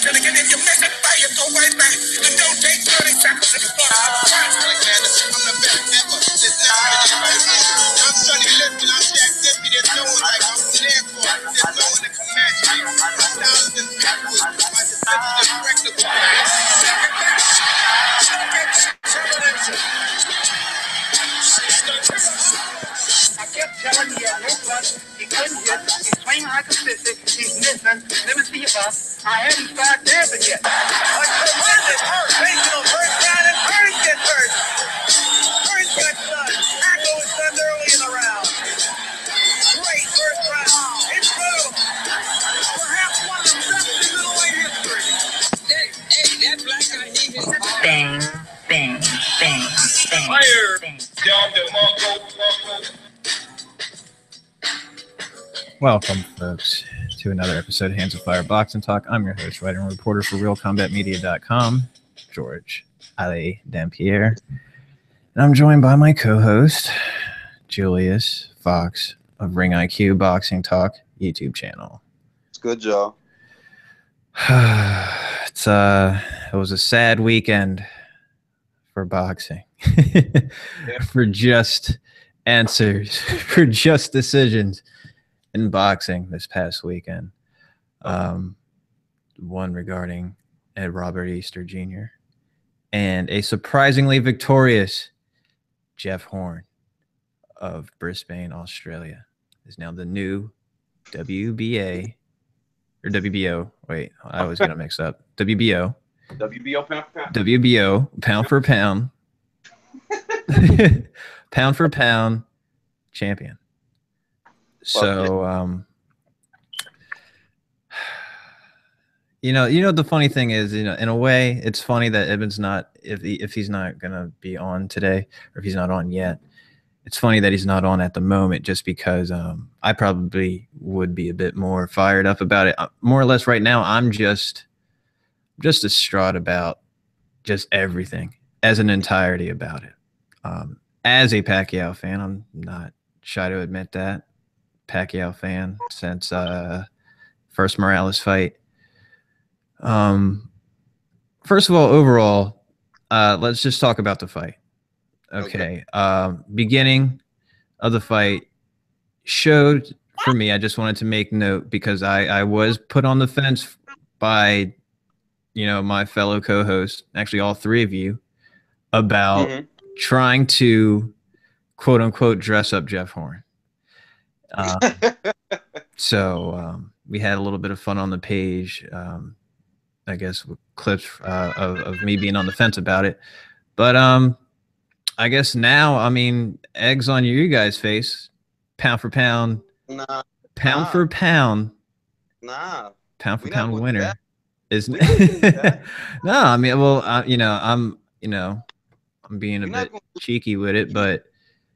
gonna get in your mess and fire, go right back. And don't take 30 seconds to start. I'm the best ever. There's never been anybody better. I'm Sonny Liston. I'm Jack Dippy. There's no one like I'm there for. There's no one that can match me. My style is impeccable. My deception is impregnable. I kept telling you he had no punch, he couldn't hit, he's swinging like a sissy, he's missing, let me see you up. I haven't started dancing yet. Like tremendous hurt, baseball first down and Burns gets hurt. Burns got stunned. Pacquiao was stunned early in the round. Great first round. Incredible. Perhaps one of the best in middleweight history. That black guy, he hit bang, bang, bang, bang. Fire. Bang. Welcome, folks, to another episode of Hands of Fire Boxing Talk. I'm your host, writer, and reporter for RealCombatMedia.com, G.Alé Dampierre. And I'm joined by my co-host, Julius Fox of Ring IQ Boxing Talk YouTube channel. It's good, Joe. It was a sad weekend for boxing. For just answers, for just decisions in boxing this past weekend. One regarding Robert Easter Jr. and a surprisingly victorious Jeff Horn of Brisbane, Australia, is now the new WBA or WBO. Wait, I was gonna mix up. WBO. WBO pound for pound. WBO pound for pound. Pound for pound champion. So you know the funny thing is, in a way it's funny that Ibn's not, if he's not gonna be on today, or if he's not on yet, it's funny that he's not on at the moment, just because I probably would be a bit more fired up about it. More or less right now I'm just distraught about just everything as an entirety about it. As a Pacquiao fan, I'm not shy to admit that. Pacquiao fan since first Morales fight. First of all, overall, let's just talk about the fight. Okay. Beginning of the fight showed, for me, I just wanted to make note, because I was put on the fence by, my fellow co-hosts, actually all three of you, about trying to quote unquote dress up Jeff Horn. So we had a little bit of fun on the page, I guess, with clips of me being on the fence about it. But I guess now, eggs on you guys' face, pound for pound, pound for pound winner is no. I'm being a bit cheeky with it, but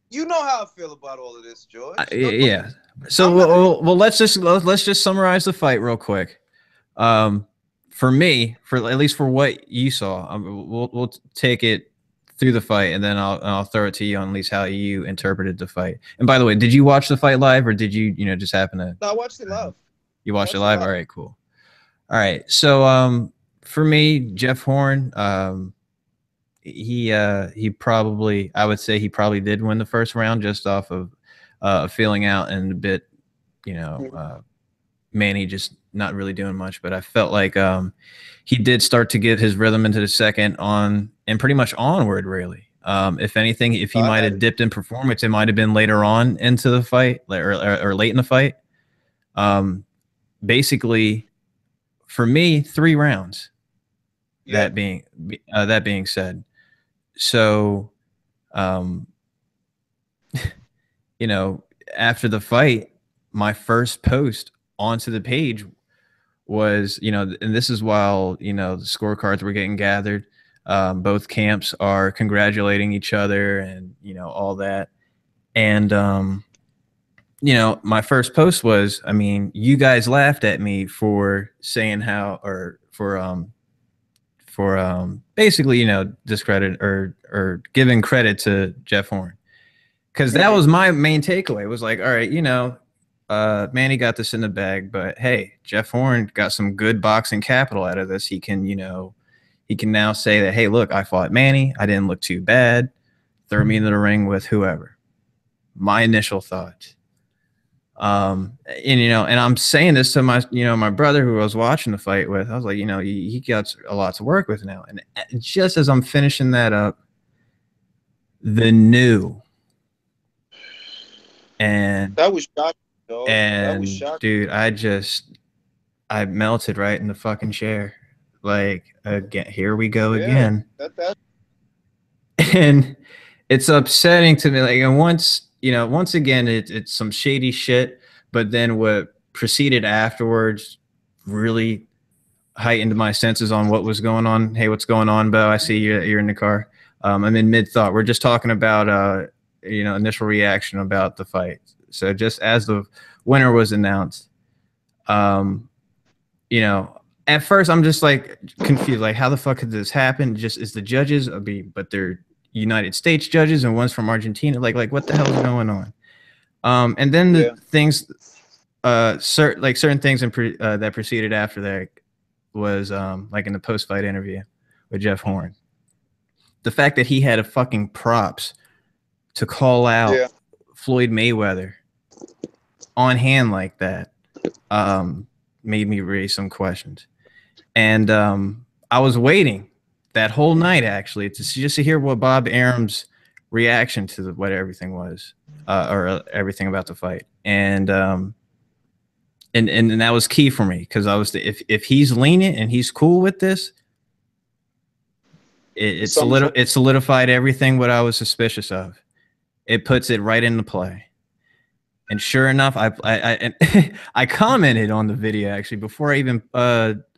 you know how I feel about all of this, George. Yeah. So let's just summarize the fight real quick. For me, at least for what you saw, we'll take it through the fight, and then I'll throw it to you on at least how you interpreted the fight. And by the way, did you watch the fight live, or did you just happen to? No, I watched it live. You watched it live? All right, cool. All right. So for me, Jeff Horn, he probably, I would say he probably did win the first round, just off of feeling out and a bit, Manny just not really doing much. But I felt like he did start to get his rhythm into the second and pretty much onward, really. If anything, if he might have dipped in performance, it might have been later on into the fight, or late in the fight. Basically, for me, 3 rounds. Yeah. That being said, so after the fight, my first post onto the page was, and this is while the scorecards were getting gathered. Both camps are congratulating each other, and all that. And my first post was, you guys laughed at me for saying how, or for basically, discredit or giving credit to Jeff Horn. Because that was my main takeaway. It was like, all right, Manny got this in the bag, but hey, Jeff Horn got some good boxing capital out of this. He can, he can now say that, hey, look, I fought Manny. I didn't look too bad. Throw me into the ring with whoever. My initial thoughts. And I'm saying this to my brother who I was watching the fight with. I was like, he got a lot to work with now. And just as I'm finishing that up, the new and That was shocking, dog. That was and shocking. dude, I melted right in the fucking chair. Like, again, here we go again. That And it's upsetting to me. Like, and once again, it's some shady shit. But then what proceeded afterwards really heightened my senses on what was going on. Hey, what's going on, Bo? I see you're in the car. I'm in mid thought. We're just talking about initial reaction about the fight. So just as the winner was announced, at first I'm just like confused, like how the fuck could this happen? Just is the judges, but they're United States judges and one's from Argentina. Like what the hell is going on? And then the things, certain things that proceeded after that was like in the post-fight interview with Jeff Horn. The fact that he had a fucking props to call out Floyd Mayweather on hand like that made me raise some questions. And I was waiting that whole night actually to hear what Bob Arum's reaction to what everything was, or everything about the fight. And that was key for me, because if he's lenient and he's cool with this, it solidified everything what I was suspicious of. It puts it right into play. And sure enough, I commented on the video actually before I even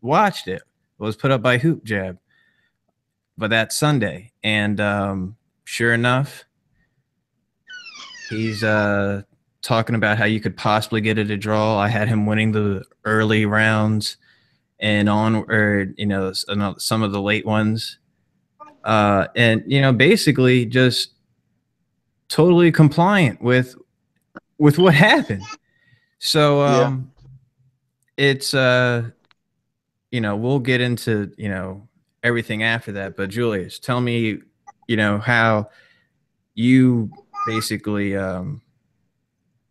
watched it. It was put up by Hoop Jab, but that Sunday, and sure enough, he's talking about how you could possibly get it a draw. I had him winning the early rounds and some of the late ones, and basically just totally compliant with what happened. So it's we'll get into everything after that, but Julius, tell me how you basically how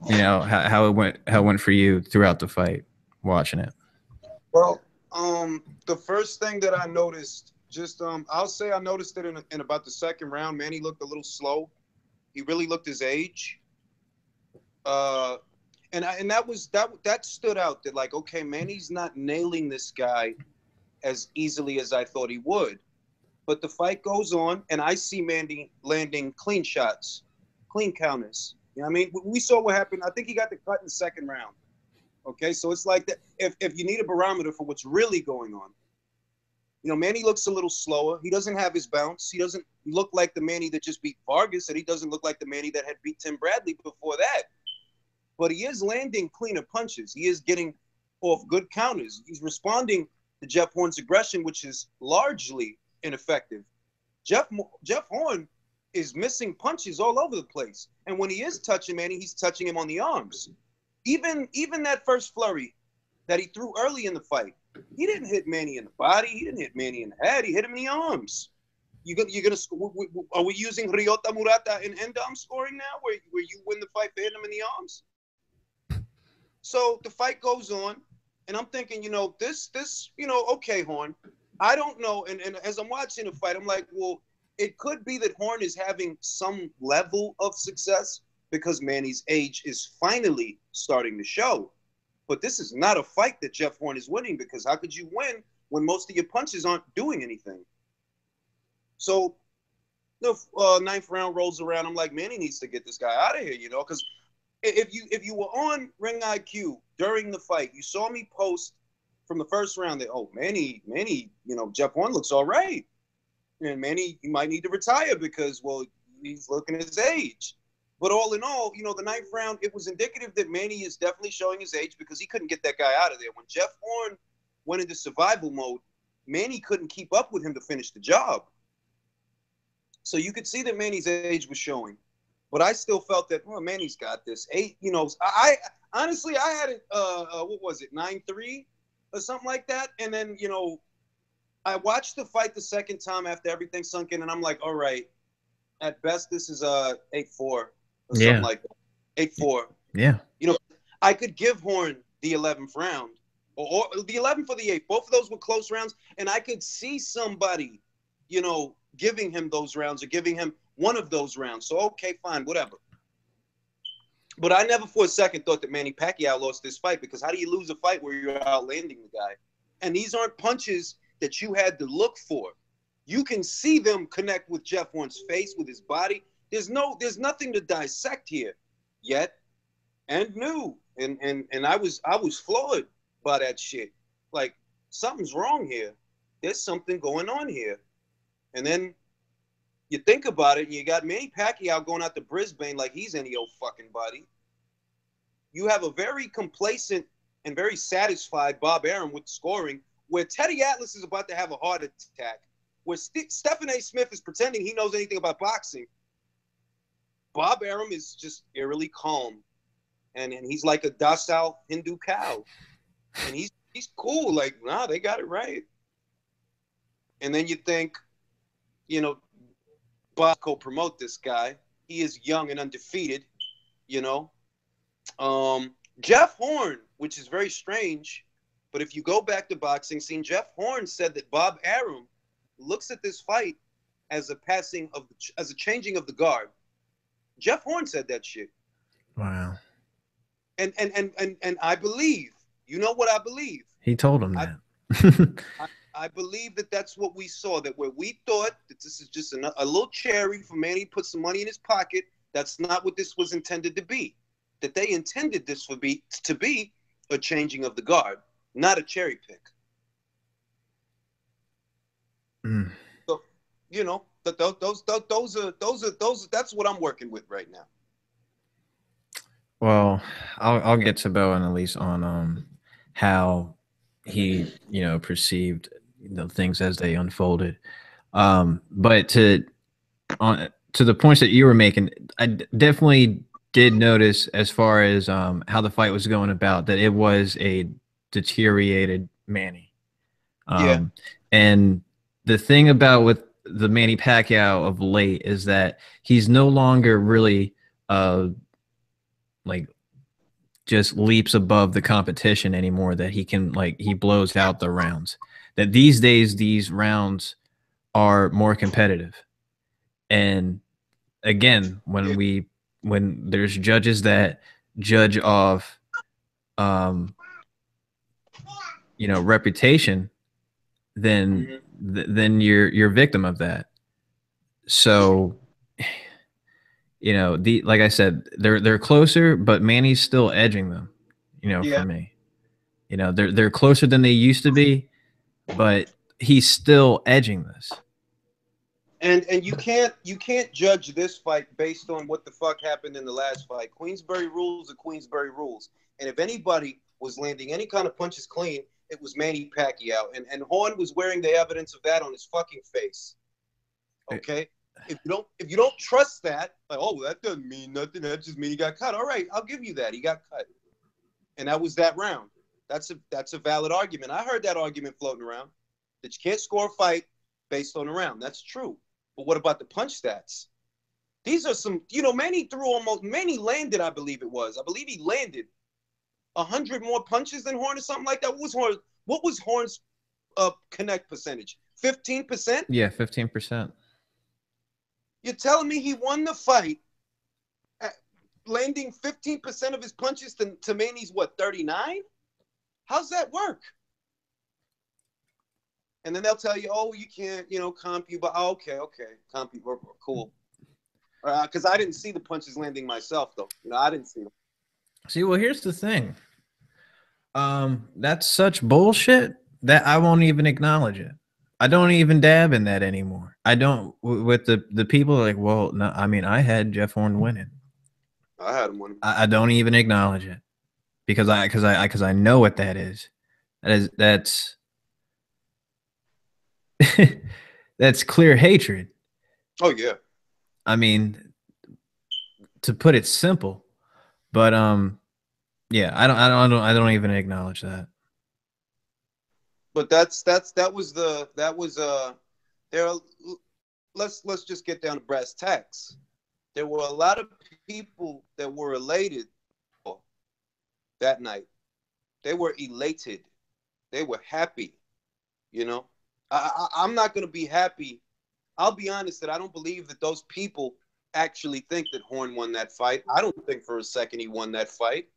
it went for you throughout the fight watching it. Well, the first thing that I noticed, I'll say I noticed it in about the second round. Manny looked a little slow. He really looked his age. And that stood out, that like, okay, Manny's not nailing this guy as easily as I thought he would. But the fight goes on, and I see Manny landing clean shots, clean counters. You know what I mean? We saw what happened. I think he got the cut in the second round. Okay, so it's like that. If you need a barometer for what's really going on, Manny looks a little slower. He doesn't have his bounce. He doesn't look like the Manny that just beat Vargas, and he doesn't look like the Manny that had beat Tim Bradley before that. But he is landing cleaner punches. He is getting off good counters. He's responding to Jeff Horn's aggression, which is largely ineffective. Jeff Horn is missing punches all over the place. And when he is touching Manny, he's touching him on the arms. Even that first flurry that he threw early in the fight, he didn't hit Manny in the body. He didn't hit Manny in the head. He hit him in the arms. Are we using Ryota Murata and Endom scoring now, where you win the fight for hitting him in the arms? So the fight goes on, and I'm thinking, okay, Horn. I don't know. And as I'm watching the fight, I'm like, well, it could be that Horn is having some level of success because Manny's age is finally starting to show. But this is not a fight that Jeff Horn is winning, because how could you win when most of your punches aren't doing anything? So the ninth round rolls around. I'm like, Manny needs to get this guy out of here, because if you were on Ring IQ during the fight, you saw me post from the first round that, Manny, Jeff Horn looks all right. And Manny, he might need to retire because, well, he's looking at his age. But all in all, the ninth round, it was indicative that Manny is definitely showing his age, because he couldn't get that guy out of there. When Jeff Horn went into survival mode, Manny couldn't keep up with him to finish the job. So you could see that Manny's age was showing. But I still felt that, Manny's got this. I honestly, I had it. What was it, 9-3 or something like that? And then I watched the fight the second time after everything sunk in, and I'm like, all right, at best this is 8-4 or something like that. 8-4. Yeah. I could give Horn the 11th round, or the 11th or the 8th. Both of those were close rounds, and I could see somebody, giving him those rounds or giving him one of those rounds. So okay, fine, whatever. But I never for a second thought that Manny Pacquiao lost this fight, because how do you lose a fight where you're outlanding the guy? And these aren't punches that you had to look for. You can see them connect with Jeff Horn's face, with his body. There's nothing to dissect here yet, and new. And I was floored by that shit. Like, something's wrong here. There's something going on here. And then you think about it, and you got Manny Pacquiao going out to Brisbane like he's any old fucking body. You have a very complacent and very satisfied Bob Arum with scoring, where Teddy Atlas is about to have a heart attack, where Stephen A. Smith is pretending he knows anything about boxing. Bob Arum is just eerily calm, and he's like a docile Hindu cow, and he's cool. Like, nah, they got it right. And then you think, Bob co-promote this guy. He is young and undefeated, Jeff Horn, which is very strange, but if you go back to boxing scene, Jeff Horn said that Bob Arum looks at this fight as a changing of the guard. Jeff Horn said that shit. Wow. And I believe, what I believe. He told him that. I believe that that's what we saw, that where we thought that this is just a little cherry for Manny to put some money in his pocket, that's not what this was intended to be. That they intended this to be a changing of the guard, not a cherry pick. Mm. So, those that's what I'm working with right now. Well, I'll get to Bowen at least on how he perceived things as they unfolded. But to the points that you were making, I definitely did notice, as far as how the fight was going about, that it was a deteriorated Manny. Yeah. And the thing about with the Manny Pacquiao of late is that he's no longer really like just leaps above the competition anymore, that he can, like, he blows out the rounds. That these days these rounds are more competitive. And again, when there's judges that judge off reputation, then then you're victim of that. So like I said, they're closer, but Manny's still edging them, for me. They're closer than they used to be, but he's still edging this. And you can't judge this fight based on what the fuck happened in the last fight. Queensberry rules are Queensberry rules. And if anybody was landing any kind of punches clean, it was Manny Pacquiao. And Horn was wearing the evidence of that on his fucking face. Okay? If you don't trust that, like, oh, that doesn't mean nothing. That just means he got cut. All right, I'll give you that. He got cut. And that was that round. That's a valid argument. I heard that argument floating around, that you can't score a fight based on a round. That's true. But what about the punch stats? These are some, Manny landed, I believe he landed 100 more punches than Horn or something like that. What was Horn's connect percentage? 15%? Yeah, 15%. You're telling me he won the fight landing 15% of his punches to Manny's, 39? How's that work? And then they'll tell you, oh, you can't, comp you, but okay, comp you, cool. Because I didn't see the punches landing myself, though. I didn't see them. See, well, here's the thing. That's such bullshit that I won't even acknowledge it. I don't even dab in that anymore. I don't, with the people like, well, no, I mean, I had Jeff Horn winning. I had him winning. I don't even acknowledge it because I know what that is. That's that's clear hatred. Oh yeah. I mean, to put it simple, but Yeah, I don't even acknowledge that. But that was there. Let's just get down to brass tacks. There were a lot of people that were elated that night. They were elated. They were happy. You know, I'm not going to be happy. I'll be honest that I don't believe that those people actually think that Horn won that fight. I don't think for a second he won that fight.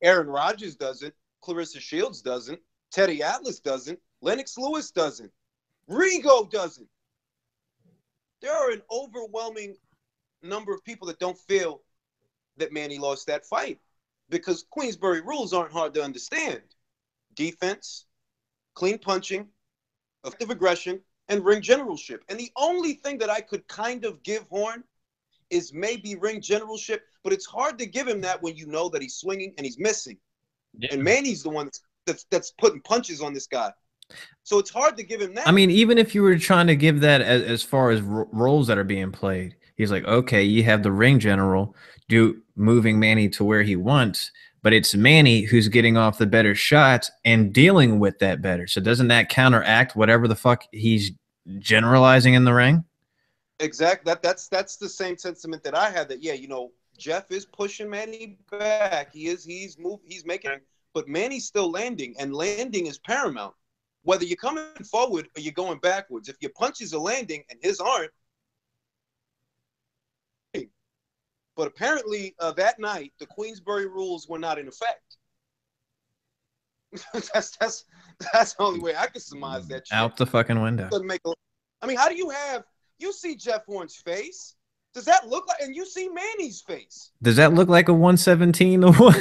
Aaron Rodgers doesn't. Clarissa Shields doesn't. Teddy Atlas doesn't. Lennox Lewis doesn't. Rigo doesn't. There are an overwhelming number of people that don't feel that Manny lost that fight because Queensberry rules aren't hard to understand. Defense, clean punching, effective aggression, and ring generalship. And the only thing that I could kind of give Horn is maybe ring generalship, but it's hard to give him that when you know that he's swinging and he's missing. Yeah. And Manny's the one that's putting punches on this guy. So it's hard to give him that. I mean, even if you were trying to give that as far as roles that are being played, he's like, okay, you have the ring general moving Manny to where he wants, but it's Manny who's getting off the better shots and dealing with that better. So doesn't that counteract whatever the fuck he's generalizing in the ring? Exactly. That's the same sentiment that I had. That yeah, you know, Jeff is pushing Manny back. He's making, but Manny's still landing, and landing is paramount. Whether you're coming forward or you're going backwards, if your punches are landing and his aren't. But apparently that night, the Queensberry rules were not in effect. that's the only way I can surmise that shit. Out the fucking window. I mean, how do you see Jeff Horn's face? Does that look like, and you see Manny's face? Does that look like a 117 to 1?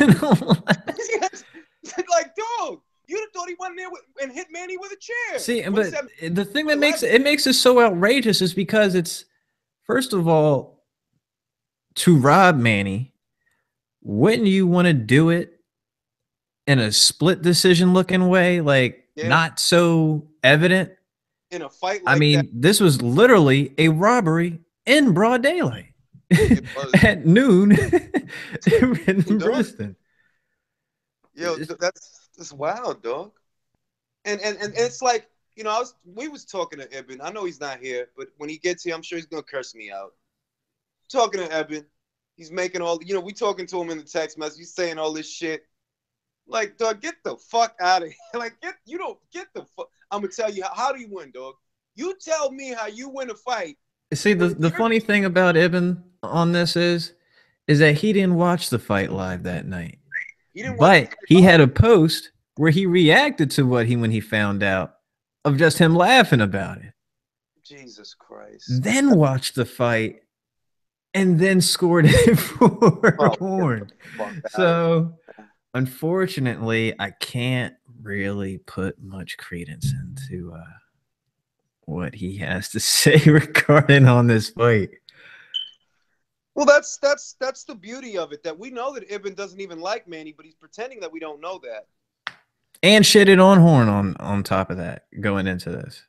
Like, dog. You'd have thought he went there and hit Manny with a chair. See, but the thing that makes it so outrageous is because it's, first of all, to rob Manny, wouldn't you want to do it in a split decision looking way, like not so evident? In a fight like I mean, this was literally a robbery in broad daylight at noon in Brisbane. Yo, that's wild, dog. And it's like, you know, we was talking to Eben. I know he's not here, but when he gets here, I'm sure he's gonna curse me out. Talking to Eben, he's making all, you know, we talking to him in the text message. He's saying all this shit. Like, dog, get the fuck out of here. Like, get the fuck. I'm gonna tell you how do you win, dog. You tell me how you win a fight. See, the funny thing about Ibn on this is that he didn't watch the fight live that night. But he had a post where he reacted to when he found out, of just him laughing about it. Jesus Christ. Then watched the fight and then scored it for Horn. So unfortunately, I can't really put much credence into what he has to say regarding on this fight. Well, that's the beauty of it, that we know that Ibn doesn't even like Manny, but he's pretending that we don't know that. And shitted on Horn on top of that going into this.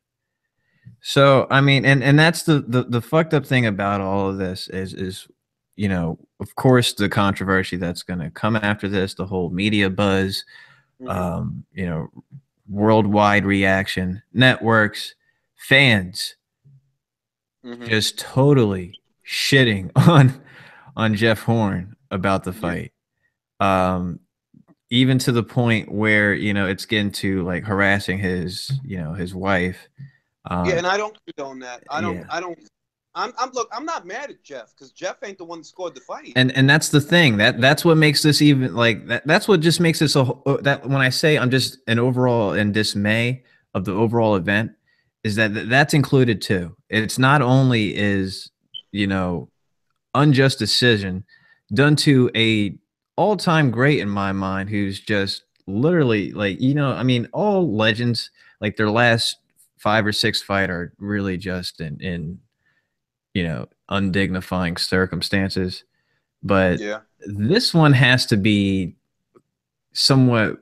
So I mean, and that's the fucked up thing about all of this is, you know, of course, the controversy that's going to come after this, the whole media buzz, you know, worldwide reaction, networks, fans, just totally shitting on Jeff Horn about the fight. Even to the point where, you know, it's getting to like harassing his wife. Yeah, and I don't condone that. I'm not mad at Jeff, because Jeff ain't the one that scored the fight. And that's the thing. That's what makes this even like that's what just makes this that when I say I'm just an overall in dismay of the overall event, is that's included too. It's not only is, you know, unjust decision done to a all-time great in my mind, who's just literally like, you know, I mean, all legends, like their last 5 or 6 fight are really just in you know, undignifying circumstances. But this one has to be somewhat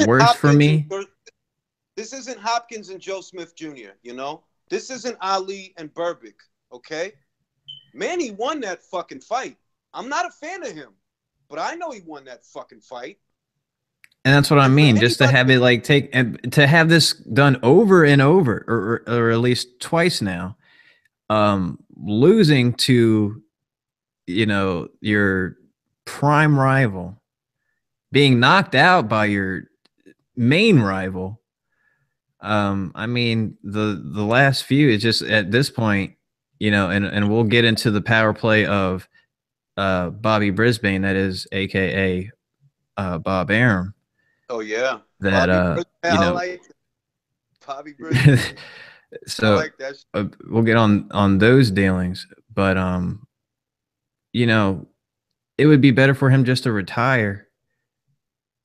worse for me. This isn't Hopkins and Joe Smith Jr., you know? This isn't Ali and Berbick, okay? Manny won that fucking fight. I'm not a fan of him. but I know he won that fucking fight. And that's what I And for mean. Just to have anybody, it like take and to have this done over and over, or at least twice now, losing to, you know, your prime rival, being knocked out by your main rival. I mean, the last few is just at this point, you know, and we'll get into the power play of Bobby Brisbane, that is AKA Bob Arum. oh yeah, That Bobby Brisbane, you I know, like it. Bobby Brisbane. I so like that shit. we'll get on those dealings, but you know, it would be better for him just to retire,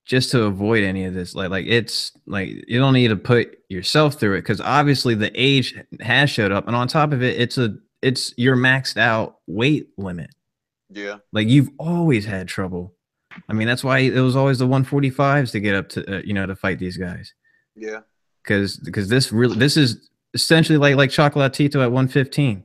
just to avoid any of this. Like it's like you don't need to put yourself through it, because obviously the age has showed up, and on top of it, it's your maxed out weight limit. Yeah, Like you've always had trouble. I mean, that's why it was always the 145s to get up to you know, to fight these guys. yeah, Because this is essentially like Chocolatito at 115.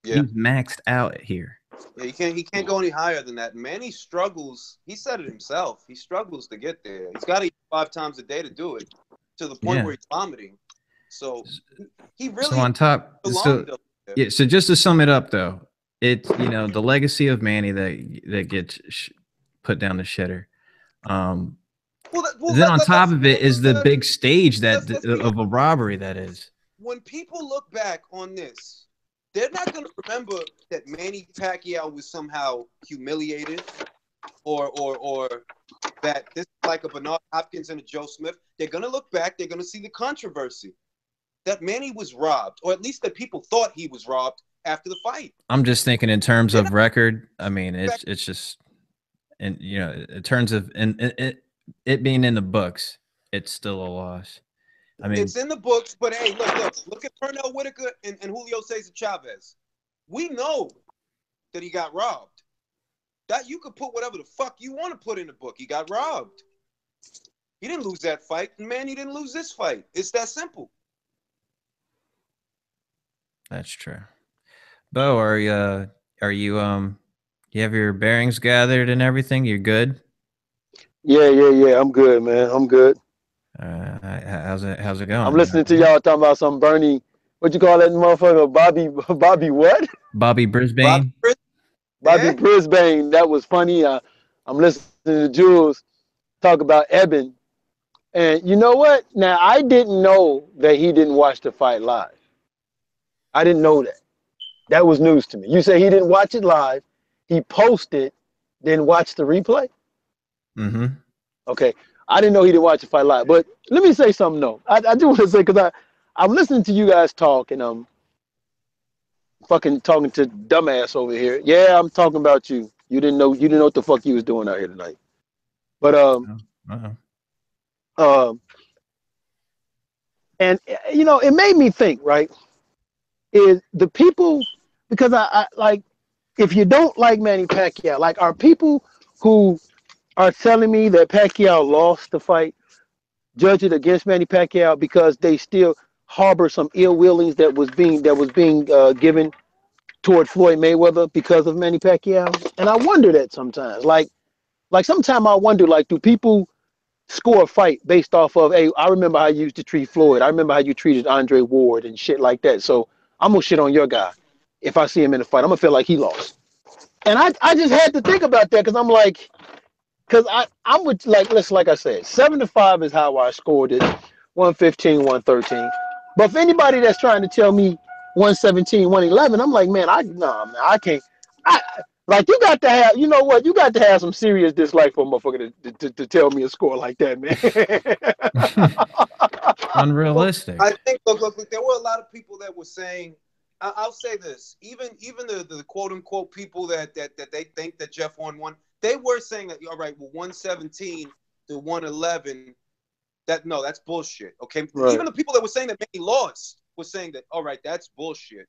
yeah. He's maxed out here. Yeah, he can't go any higher than that. Manny struggles. He said it himself. He struggles to get there. He's got to eat 5 times a day to do it, to the point Yeah. where he's vomiting. So he really So on top, so yeah. So just to sum it up, though, it's, you know, the legacy of Manny that gets put down the shitter. Then on top of it is the big stage that of a robbery that is. When people look back on this, they're not going to remember that Manny Pacquiao was somehow humiliated, or that this is like a Bernard Hopkins and a Joe Smith. They're going to look back. They're going to see the controversy that Manny was robbed, or at least that people thought he was robbed after the fight. I'm just thinking in terms of record. I mean, it's just, and you know, in terms of it being in the books, it's still a loss. I mean, it's in the books, but hey, look at Pernell Whitaker and Julio Cesar Chavez. We know that he got robbed. That you could put whatever the fuck you want to put in the book. He got robbed. He didn't lose that fight, and man, he didn't lose this fight. It's that simple. That's true. Bo, are you you have your bearings gathered and everything? You're good? Yeah. I'm good, man. I'm good. How's it going? I'm listening to y'all talking about some Bernie. What you call that motherfucker? Bobby what? Bobby Brisbane. Bobby Brisbane. That was funny. I'm listening to Jules talk about Eben. And you know what? Now, I didn't know that he didn't watch the fight live. I didn't know that. That was news to me. You say he didn't watch it live. He posted, then watched the replay? Mm-hmm. Okay. I didn't know he didn't watch the fight live. But let me say something, though. I do want to say, because I'm listening to you guys talk, and I'm fucking talking to dumbass over here. Yeah, I'm talking about you. You didn't know what the fuck you was doing out here tonight. But and you know, it made me think, right? Is the people, because I like, if you don't like Manny Pacquiao, like, are people who are telling me that Pacquiao lost the fight, judge it against Manny Pacquiao because they still harbor some ill willings that was being given toward Floyd Mayweather because of Manny Pacquiao? And I wonder that sometimes. Like sometimes I wonder, like, do people score a fight based off of, hey, I remember how you used to treat Floyd. I remember how you treated Andre Ward and shit like that. So I'm gonna shit on your guy. If I see him in a fight, I'm gonna feel like he lost. And I just had to think about that, because I'm like, because I'm with, like I said, 7-5 is how I scored it, 115, 113. But if anybody that's trying to tell me 117, 111, I'm like, man, I can't. Like, you got to have, you know what? You got to have some serious dislike for a motherfucker to tell me a score like that, man. Unrealistic. Well, I think look, there were a lot of people that were saying, I'll say this, even the quote unquote people that they think that Jeff won, they were saying that, all right, well, 117 to 111, that's bullshit. Okay, right. Even the people that were saying that Manny lost were saying that, all right, that's bullshit.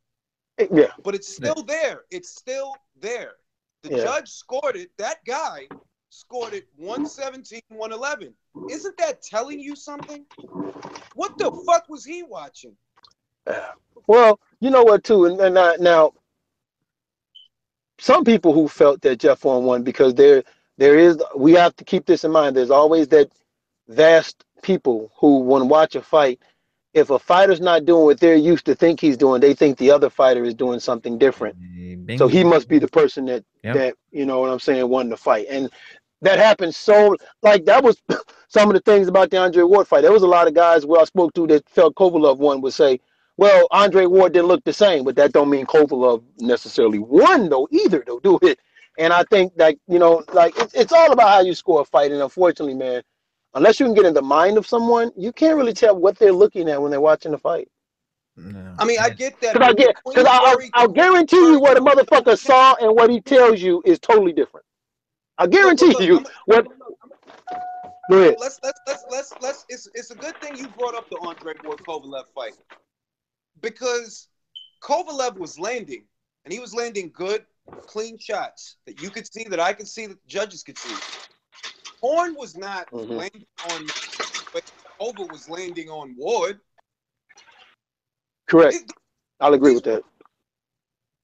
Yeah, but it's still there. It's still there. The judge scored it. That guy scored it 117, 111. Isn't that telling you something? What the fuck was he watching? Well, you know what, too, and now some people who felt that Jeff won because they're we have to keep this in mind. There's always that vast people who want to watch a fight. If a fighter's not doing what they're used to think he's doing, they think the other fighter is doing something different. So he Bing. must be the person Yep. that you know what I'm saying, won the fight. And that happened so like that was some of the things about the Andre Ward fight. There was a lot of guys where I spoke to that felt Kovalev won would say, well, Andre Ward didn't look the same, but that don't mean Kovalev necessarily won though either though, do it. And I think that, you know, like it's all about how you score a fight. And unfortunately, man, unless you can get in the mind of someone, you can't really tell what they're looking at when they're watching the fight. No. I mean, I get that. Because I'll guarantee you what a motherfucker saw and what he tells you is totally different. I guarantee you what. Go ahead. Let's. It's a good thing you brought up the Andre Ward Kovalev fight because Kovalev was landing, and he was landing good, clean shots that you could see, that I could see, that the judges could see. Horn was not landing on, but Kovalev was landing on Ward. Correct. I'll agree with that.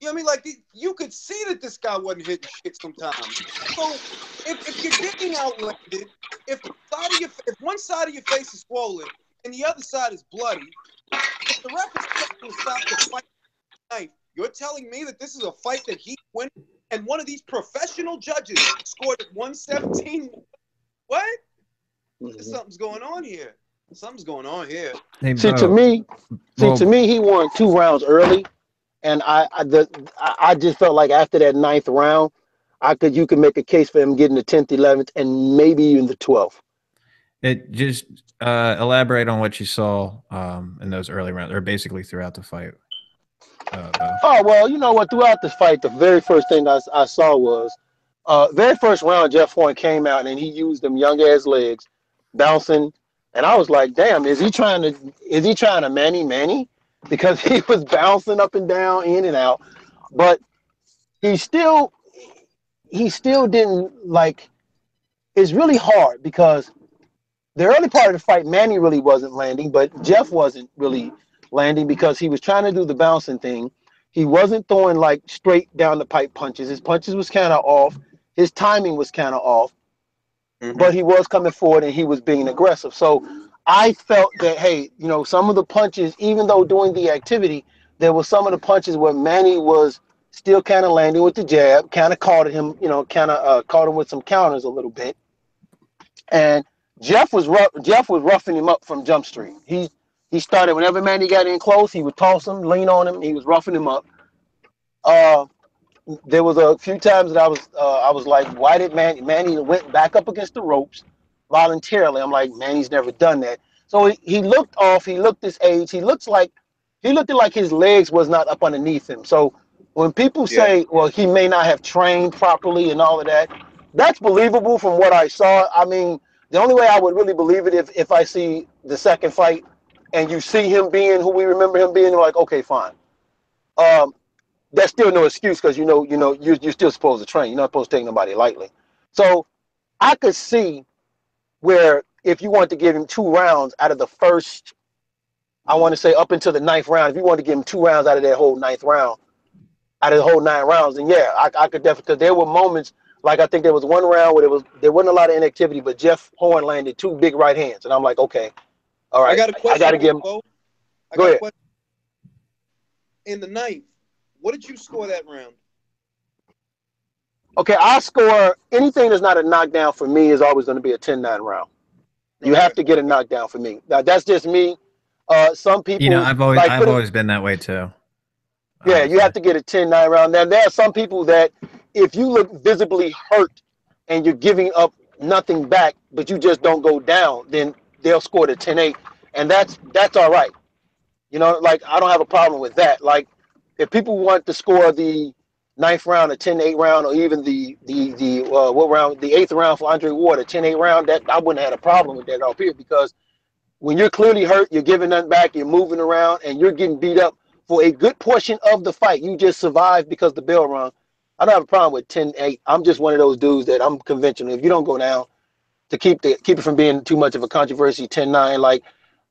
You know what I mean? Like, you could see that this guy wasn't hitting shit sometimes. So, if you're getting outlanded, if one side of your face is swollen and the other side is bloody, if the ref is trying to stop the fight tonight, you're telling me that this is a fight that he win, and one of these professional judges scored at 117? What? Something's going on here. Something's going on here. Hey, See, to me, he won 2 rounds early. And I just felt like after that 9th round, you could make a case for him getting the 10th, 11th, and maybe even the 12th. It just elaborate on what you saw in those early rounds, or basically throughout the fight. Oh, well, you know what? Throughout the fight, the very first thing I saw was very first round, Jeff Horn came out and he used them young ass legs, bouncing, and I was like, damn, is he trying to Manny? Because he was bouncing up and down, in and out, but he still didn't like. It's really hard because the early part of the fight, Manny really wasn't landing, but Jeff wasn't really landing because he was trying to do the bouncing thing. He wasn't throwing like straight down the pipe punches. His punches was kind of off. His timing was kind of off, but he was coming forward and he was being aggressive. So I felt that, hey, you know, some of the punches, even though doing the activity, there was some of the punches where Manny was still kind of landing with the jab, kind of caught him, you know, caught him with some counters a little bit. And Jeff was roughing him up from Jump Street. He started whenever Manny got in close, he would toss him, lean on him. He was roughing him up. There was a few times that I was like, why did Manny went back up against the ropes voluntarily? I'm like, Manny's never done that. So he looked off. He looked his age. He looked like his legs was not up underneath him. So when people say, well, he may not have trained properly and all of that, that's believable from what I saw. I mean, the only way I would really believe it if I see the second fight and you see him being who we remember him being, like, okay, fine. That's still no excuse because you're still supposed to train. You're not supposed to take nobody lightly. So I could see where if you want to give him 2 rounds out of the first, I want to say up until the 9th round, if you want to give him 2 rounds out of that whole 9th round, out of the whole 9 rounds, then yeah, I could definitely, because there were moments, like I think there was one round where there wasn't a lot of inactivity, but Jeff Horn landed 2 big right hands, and I'm like, okay, all right, I got a question. I got to give him. Go ahead. In the 9th, what did you score that round? Okay, I score anything that's not a knockdown for me is always going to be a 10-9 round. You have to get a knockdown for me. Now that's just me. Some people, you know, I've always been that way too. Yeah, you have to get a 10-9 round. Now there are some people that if you look visibly hurt and you're giving up nothing back, but you just don't go down, then they'll score the 10-8, and that's all right. You know, like I don't have a problem with that. Like if people want to score the 9th round, a 10-8 round, or even the 8th round for Andre Ward, a 10-8 round, that I wouldn't have had a problem with that up here, because when you're clearly hurt, you're giving nothing back, you're moving around, and you're getting beat up for a good portion of the fight. You just survived because the bell rung. I don't have a problem with 10-8. I'm just one of those dudes that I'm conventional. If you don't go down, to keep it from being too much of a controversy, 10-9, like.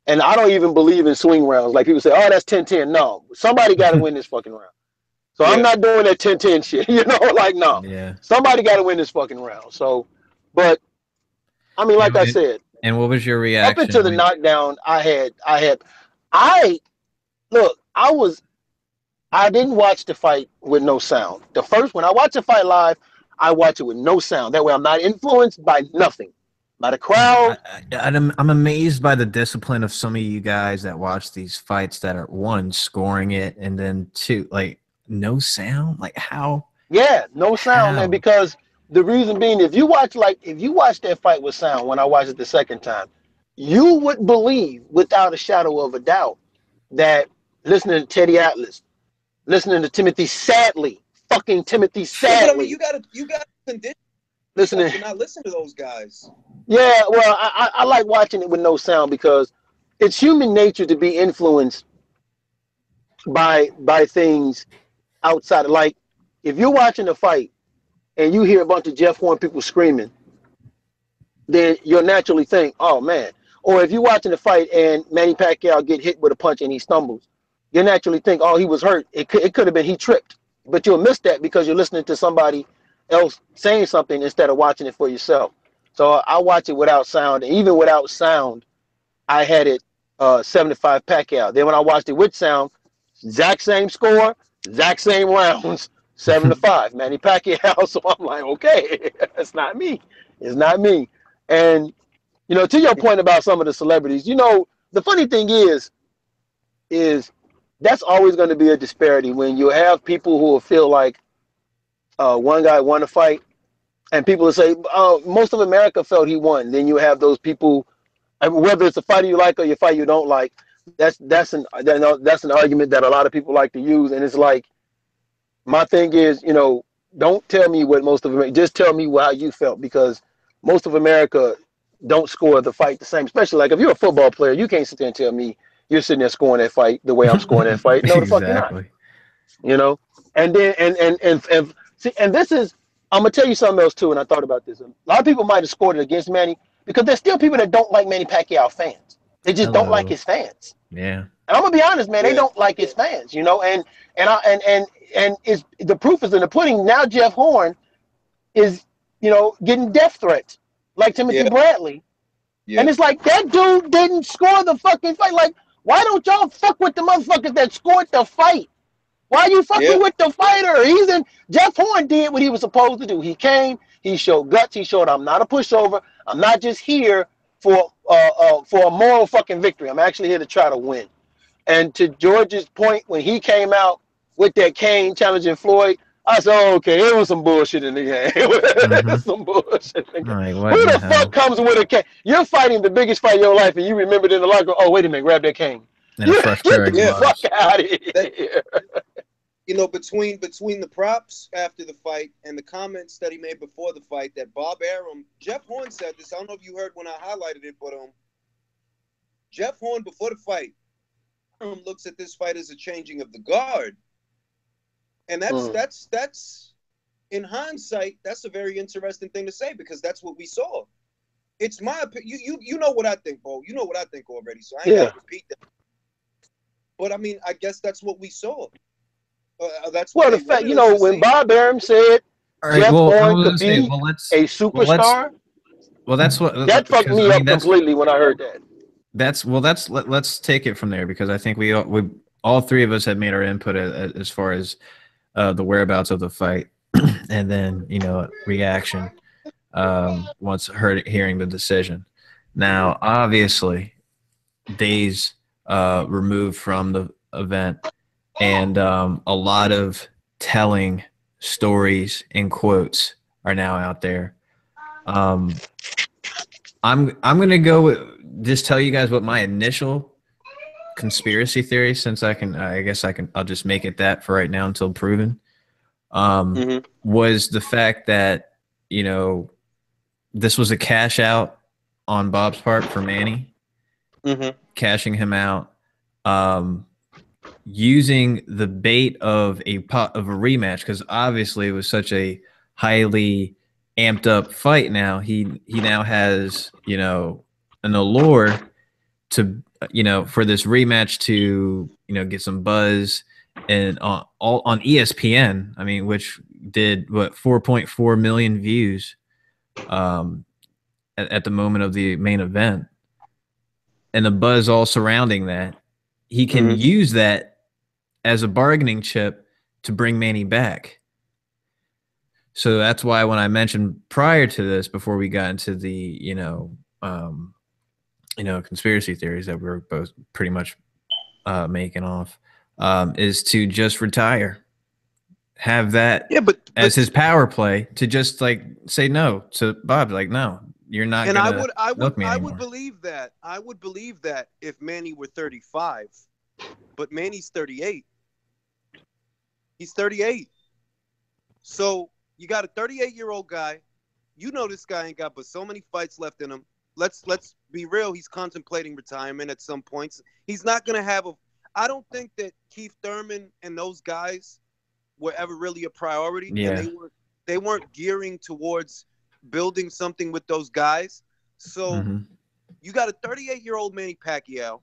And I don't even believe in swing rounds. Like people say, oh, that's 10-10. No, somebody got to win this fucking round. So I'm not doing that 10-10 shit. You know, like, no. Yeah. Somebody got to win this fucking round. So But I mean, like I And, said, and what was your up reaction until the when? knockdown, I look, I didn't watch the fight with no sound. When I watch a fight live, I watch it with no sound. That way, I'm not influenced by nothing, by the Man, crowd. I'm amazed by the discipline of some of you guys that watch these fights that are one scoring it and then two like no sound. Like how? Yeah, no sound, man. How? Because the reason being, if you watch that fight with sound, when I watched it the second time, you would believe without a shadow of a doubt that listening to Teddy Atlas, listening to fucking Timothy Yeah, but I mean, Sadly, you got to condition yourself listening. to not listen to those guys. Yeah, well, I like watching it with no sound because it's human nature to be influenced by things outside. Like if you're watching a fight and you hear a bunch of Jeff Horn people screaming, then you'll naturally think, "Oh man." Or if you're watching a fight and Manny Pacquiao get hit with a punch and he stumbles, you naturally think, "Oh, he was hurt." It could have been he tripped, but you'll miss that because you're listening to somebody else saying something instead of watching it for yourself. So I watch it without sound, and even without sound, I had it 75 Pacquiao. Then when I watched it with sound, exact same score, exact same rounds, 7-5, Manny Pacquiao. So I'm like, okay, it's not me. It's not me. And to your point about some of the celebrities, the funny thing is that's always going to be a disparity when you have people who will feel like one guy won a fight, and people will say, "Oh, most of America felt he won." Then you have those people, whether it's a fighter you like or your fight you don't like. That's an argument that a lot of people like to use, and it's like my thing is, don't tell me what most of America. Just tell me how you felt because most of America don't score the fight the same. Especially like if you're a football player, you can't sit there and tell me you're sitting there scoring that fight the way I'm scoring that fight. No, the fuck you're not. Exactly. And then and see, and this is I'm gonna tell you something else too. And I thought about this. A lot of people might have scored it against Manny because there's still people that don't like Manny Pacquiao fans. They just don't like Hello. his fans. Yeah. And I'm gonna be honest, man, they Yeah. don't like his fans, and it's the proof is in the pudding. Now Jeff Horn is, getting death threats like Timothy Yeah. Bradley. And Yeah. it's like that dude didn't score the fucking fight. Like, why don't y'all fuck with the motherfuckers that scored the fight? Why are you fucking Yeah. with the fighter? Jeff Horn did what he was supposed to do. He came, he showed guts, he showed I'm not a pushover. I'm not just here for a moral fucking victory. I'm actually here to try to win. And to George's point, when he came out with that cane challenging Floyd, I said, "Oh, okay, it was some bullshit in the game. It was some bullshit in the game. Like what Who in the the fuck hell? comes with a cane? You're fighting the biggest fight of your life, and you remembered in the locker room, oh, wait a minute, grab that cane. And a fresh Get pair of the Yeah. fuck gloves. out of That here." between the props after the fight and the comments that he made before the fight that Bob Arum, Jeff Horn said this. I don't know if you heard when I highlighted it, but Jeff Horn before the fight looks at this fight as a changing of the guard, and that's in hindsight that's a very interesting thing to say because that's what we saw. It's my opinion. You know what I think, Bo. You know what I think already, so I ain't gotta repeat that. But I mean, I guess that's what we saw. That's what Well, the they fact, wanted us to when see. Bob Arum said All right. Jeff Well, I Horn was could gonna say, be a superstar, that's what that fucked because I me mean up completely when I heard that. let's take it from there because I think we all three of us have made our input as far as the whereabouts of the fight and then reaction once hearing the decision. Now, obviously, days removed from the event, and a lot of telling stories and quotes are now out there. I'm gonna go with just tell you guys what my initial conspiracy theory, since I'll just make it that for right now until proven. Was the fact that this was a cash out on Bob's part for Manny, cashing him out, using the bait of a rematch because obviously it was such a highly amped up fight. Now he now has an allure to for this rematch to get some buzz and all on ESPN. I mean, which did what 4.4 million views at the moment of the main event, and the buzz all surrounding that, he can use that as a bargaining chip to bring Manny back. So that's why when I mentioned prior to this, before we got into the conspiracy theories that we were both pretty much making off, is to just retire, have that as his power play, to just like say no to Bob, like, no, you're not. And gonna I anymore. would believe that. I would believe that if Manny were 35, but Manny's 38. He's 38. So you got a 38-year-old guy. You know this guy ain't got but so many fights left in him. Let's be real. He's contemplating retirement at some points. He's not gonna have a. I don't think that Keith Thurman and those guys were ever really a priority. Yeah. And they weren't gearing towards building something with those guys. So you got a 38-year-old Manny Pacquiao.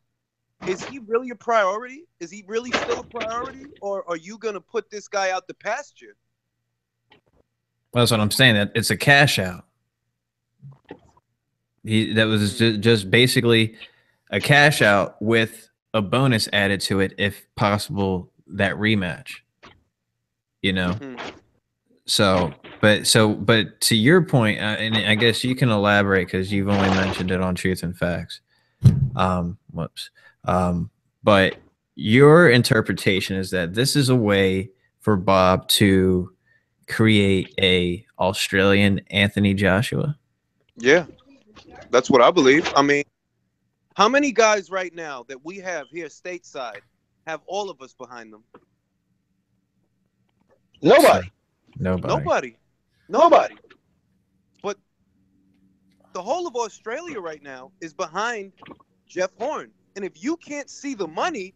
Is he really a priority? Is he really still a priority? Or are you gonna put this guy out the pasture? Well, that's what I'm saying. That it's a cash out. That was just basically a cash out with a bonus added to it, if possible, that rematch. But to your point, and I guess you can elaborate because you've only mentioned it on Truth and Facts. But your interpretation is that this is a way for Bob to create a Australian Anthony Joshua. Yeah, that's what I believe. I mean, how many guys right now that we have here stateside have all of us behind them? Nobody. But the whole of Australia right now is behind Jeff Horn. And if you can't see the money,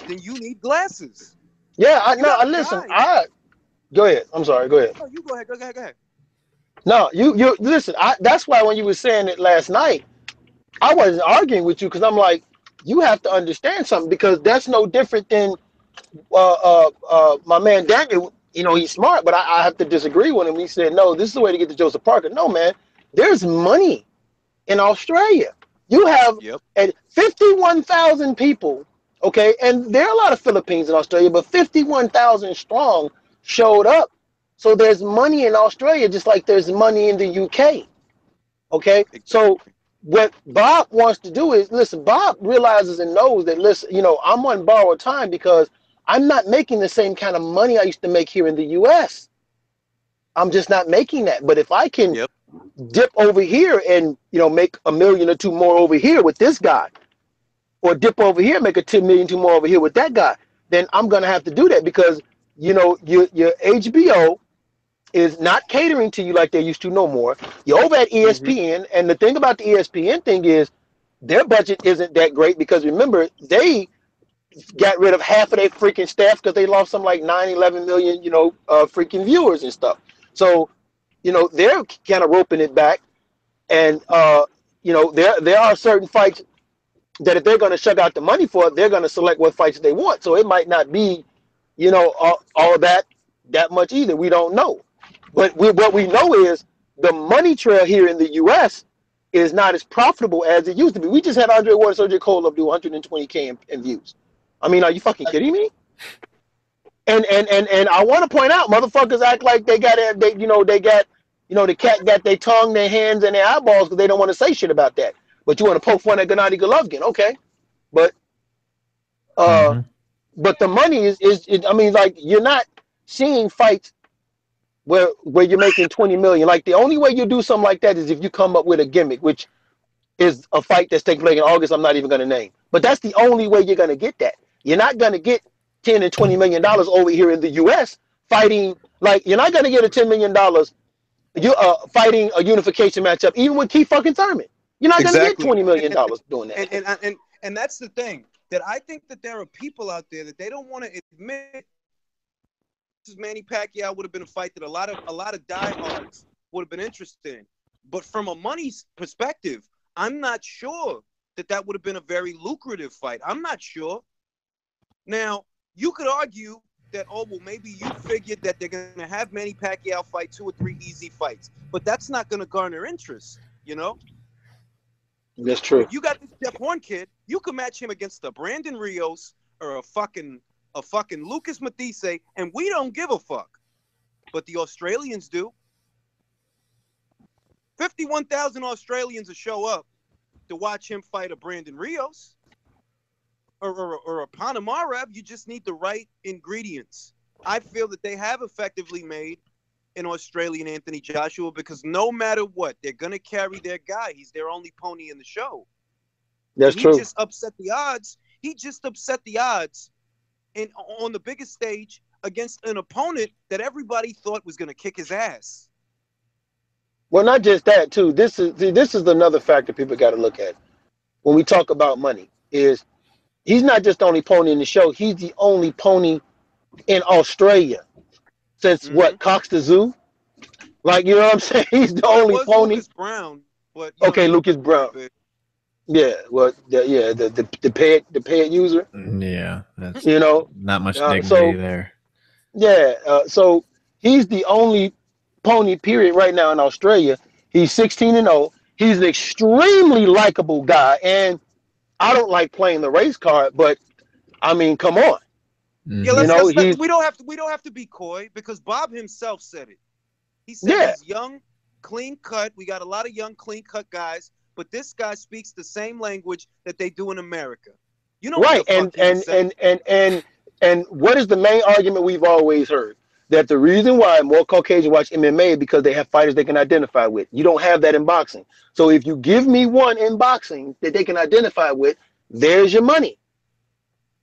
then you need glasses. Yeah, listen. Go ahead. I'm sorry. Go ahead. Oh, you go ahead. Go ahead. No, you listen. That's why when you were saying it last night, I wasn't arguing with you because I'm like, you have to understand something, because that's no different than my man Daniel. He's smart, but I have to disagree with him. He said, no, this is the way to get to Joseph Parker. No, man, there's money in Australia. You have at 51,000 people, okay, and there are a lot of Philippines in Australia, but 51,000 strong showed up. So there's money in Australia just like there's money in the UK, okay? Exactly. So what Bob wants to do is, listen, Bob realizes and knows that, listen, I'm on borrowed time because I'm not making the same kind of money I used to make here in the US. I'm just not making that. But if I can dip over here and, make $1 million or $2 million more over here with this guy, or dip over here, make a $10 million $2 million more over here with that guy, then I'm going to have to do that because, your HBO is not catering to you like they used to no more. You're over at ESPN, and the thing about the ESPN thing is their budget isn't that great because, remember, they got rid of half of their freaking staff because they lost some like 9-11 million, freaking viewers and stuff. So, they're kind of roping it back. And, there are certain fights that if they're going to shuck out the money for it, they're going to select what fights they want. So it might not be, all that much either. We don't know. But what we know is the money trail here in the U.S. is not as profitable as it used to be. We just had Andre Ward and Sergio Koloff do 120K in views. I mean, are you fucking kidding me? And I want to point out, motherfuckers act like they got the cat got their tongue, their hands, and their eyeballs because they don't want to say shit about that. But you want to poke fun at Gennady Golovkin, okay? But but the money is I mean, like, you're not seeing fights where you're making 20 million. Like, the only way you do something like that is if you come up with a gimmick, which is a fight that's taking place in August. I'm not even going to name, but that's the only way you're going to get that. You're not going to get 10 and 20 million dollars over here in the U.S. fighting. Like, you're not going to get a $10 million fighting a unification matchup, even with Keith fucking Thurman. You're not going to get $20 million doing that. And that's the thing, that I think that there are people out there that they don't want to admit. This Manny Pacquiao would have been a fight that a lot of diehards would have been interested in. But from a money perspective, I'm not sure that would have been a very lucrative fight. I'm not sure. Now, you could argue that, maybe you figured that they're going to have Manny Pacquiao fight 2 or 3 easy fights. But that's not going to garner interest, That's true. You got this Jeff Horn kid. You can match him against a Brandon Rios or a fucking Lucas Matisse, and we don't give a fuck. But the Australians do. 51,000 Australians will show up to watch him fight a Brandon Rios or a Panamarev. You just need the right ingredients. I feel that they have effectively made an Australian Anthony Joshua because no matter what, they're going to carry their guy. He's their only pony in the show. That's He true. just upset the odds. He just upset the odds on the biggest stage against an opponent that everybody thought was going to kick his ass. Well, not just that too. This is another factor people got to look at when we talk about money. Is he's not just the only pony in the show. He's the only pony in Australia since what, Cox the Zoo? Like, you know what I'm saying? He's the only pony. Lucas Brown, but okay, Lucas Brown. Yeah, well, the pet user. Yeah, that's not much so, dignity there. Yeah, so he's the only pony period right now in Australia. He's 16-0. He's an extremely likable guy, and I don't like playing the race card, but I mean, come on. Yeah, we don't have to be coy because Bob himself said it. He said he's young, clean cut. We got a lot of young, clean cut guys, but this guy speaks the same language that they do in America. You know, right? And what is the main argument we've always heard? That the reason why more Caucasians watch MMA is because they have fighters they can identify with. You don't have that in boxing. So if you give me one in boxing that they can identify with, there's your money.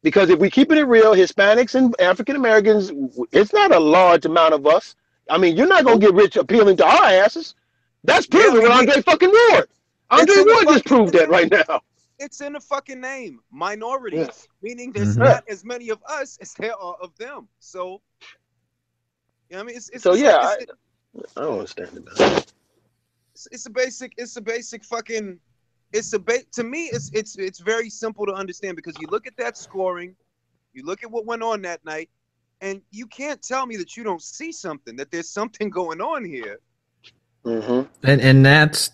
Because if we keep it real, Hispanics and African Americans, it's not a large amount of us. I mean, you're not gonna get rich appealing to our asses. That's proven with Andre fucking Ward. Andre Ward just proved that right now. It's in the fucking name, minorities, meaning there's not as many of us as there are of them. So, you know what I mean, I don't understand it. To me, it's very simple to understand because you look at that scoring, you look at what went on that night, and you can't tell me that you don't see something, that there's something going on here. And that's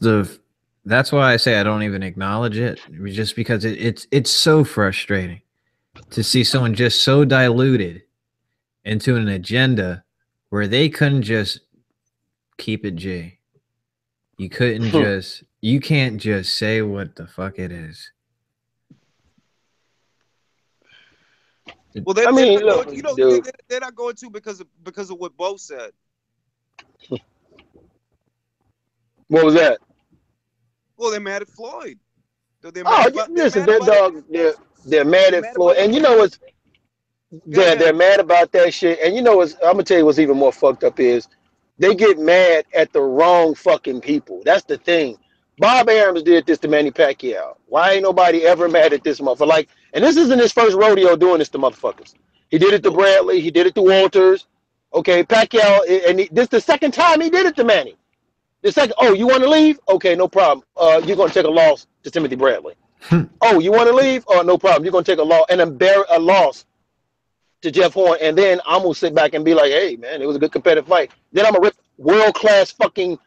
why I say I don't even acknowledge it, just because it's so frustrating to see someone just so diluted into an agenda where they couldn't just keep it G. You can't just say what the fuck it is. Well, they're not going to because of what Bo said. What was that? Well, they're mad at Floyd. They're mad at Floyd, and you know what's they're mad about that shit. And you know what's I'm gonna tell you what's even more fucked up is they get mad at the wrong fucking people. That's the thing. Bob Arams did this to Manny Pacquiao. Why ain't nobody ever mad at this motherfucker? Like, and this isn't his first rodeo doing this to motherfuckers. He did it to Bradley. He did it to Walters. Okay, Pacquiao, and this is the second time he did it to Manny. The second, you want to leave? Okay, no problem. You're gonna take a loss to Timothy Bradley. Oh, you want to leave? Oh, no problem. You're gonna take a loss to Jeff Horn, and then I'm gonna sit back and be like, hey man, it was a good competitive fight. Then I'm gonna rip world-class fucking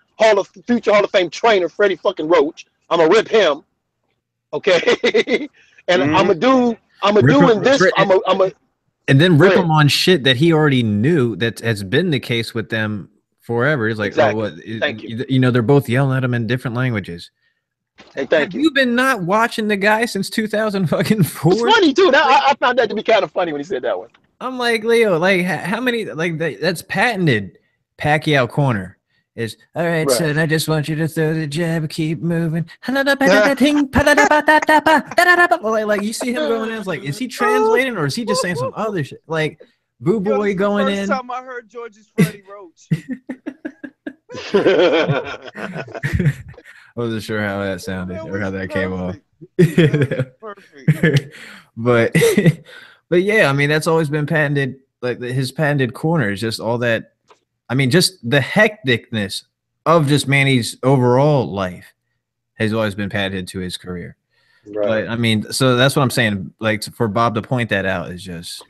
future Hall of Fame trainer Freddie fucking Roach. I'm gonna rip him. Okay. And I'm gonna do this. And then rip him on shit that he already knew that has been the case with them forever. He's like, Thank you. You know, they're both yelling at him in different languages. Hey, thank you. You've been not watching the guy since 2004. It's funny too. I found that to be kind of funny when he said that one. I'm like, Leo, like how many that's patented Pacquiao corner. Is all right, son. I just want you to throw the jab, keep moving. Like you see him going in, it's like, is he translating or is he just saying some other shit? Like Boo Boy going in. First time I heard George's Freddie Roach. I wasn't sure how that sounded or how that came off. Perfect. But yeah, I mean that's always been patented. Like his patented corner is just all that. I mean, just the hecticness of just Manny's overall life has always been patented to his career. Right. But I mean, so that's what I'm saying. Like for Bob to point that out is just.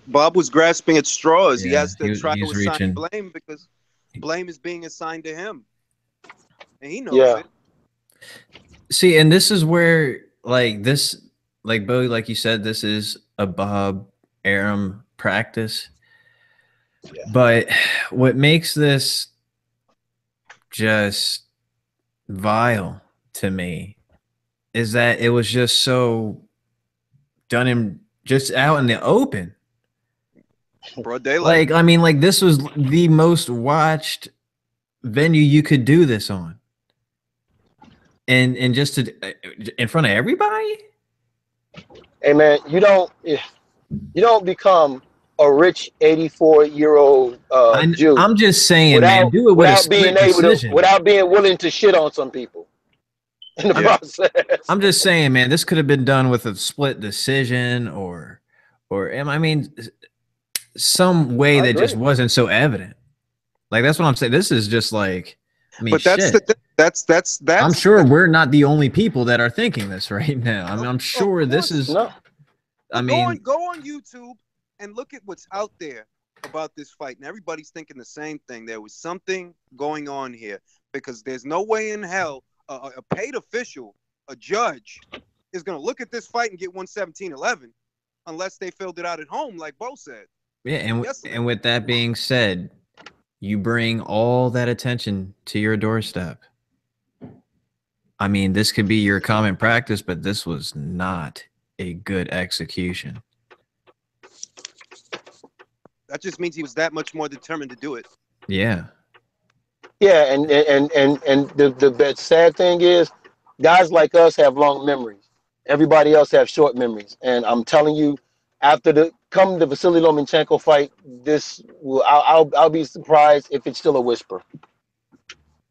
Bob was grasping at straws. Yeah, he has to try to assign blame because blame is being assigned to him, and he knows it. See, and this is where like this, like Bo, like you said, this is a Bob Arum practice. Yeah. But what makes this just vile to me is that it was just so done in just out in the open. Broad daylight. Like, I mean, like this was the most watched venue you could do this on. And just to in front of everybody? Hey man, you don't become a rich 84-year-old Jew I'm just saying, man, do it with a split decision. without being willing to shit on some people in the process. I'm just saying, man, this could have been done with a split decision or I mean some way I that agree. just wasn't so evident. Like that's what I'm saying. This is just like, I mean, But that's shit. that's I'm sure we're not the only people that are thinking this right now. I mean, I'm sure this is. No. I mean, go on YouTube and look at what's out there about this fight, and everybody's thinking the same thing. There was something going on here because there's no way in hell a paid official, a judge, is going to look at this fight and get 117-11 unless they filled it out at home, like Bo said. yeah, and Yesterday. and with that being said, you bring all that attention to your doorstep. I mean, this could be your common practice, but this was not a good execution. That just means he was that much more determined to do it. Yeah. Yeah, and the sad thing is, guys like us have long memories. Everybody else have short memories, and I'm telling you, after the Vasily Lomachenko fight, I'll be surprised if it's still a whisper.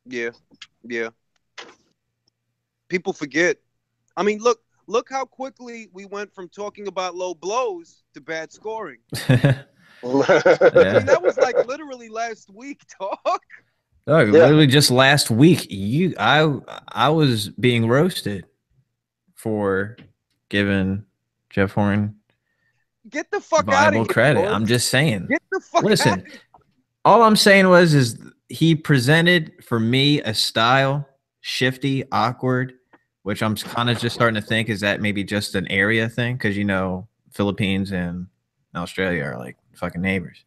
Yeah. People forget. I mean, look how quickly we went from talking about low blows to bad scoring. Yeah. I mean, that was like literally last week, dog. Oh, literally just last week, I was being roasted for giving Jeff Horn Get the fuck out of viable here, credit. boys. I'm just saying. Get the fuck Listen, out of here. all I'm saying is he presented for me a style, shifty, awkward, which I'm kind of just starting to think is that maybe just an area thing because Philippines and Australia are like fucking neighbors.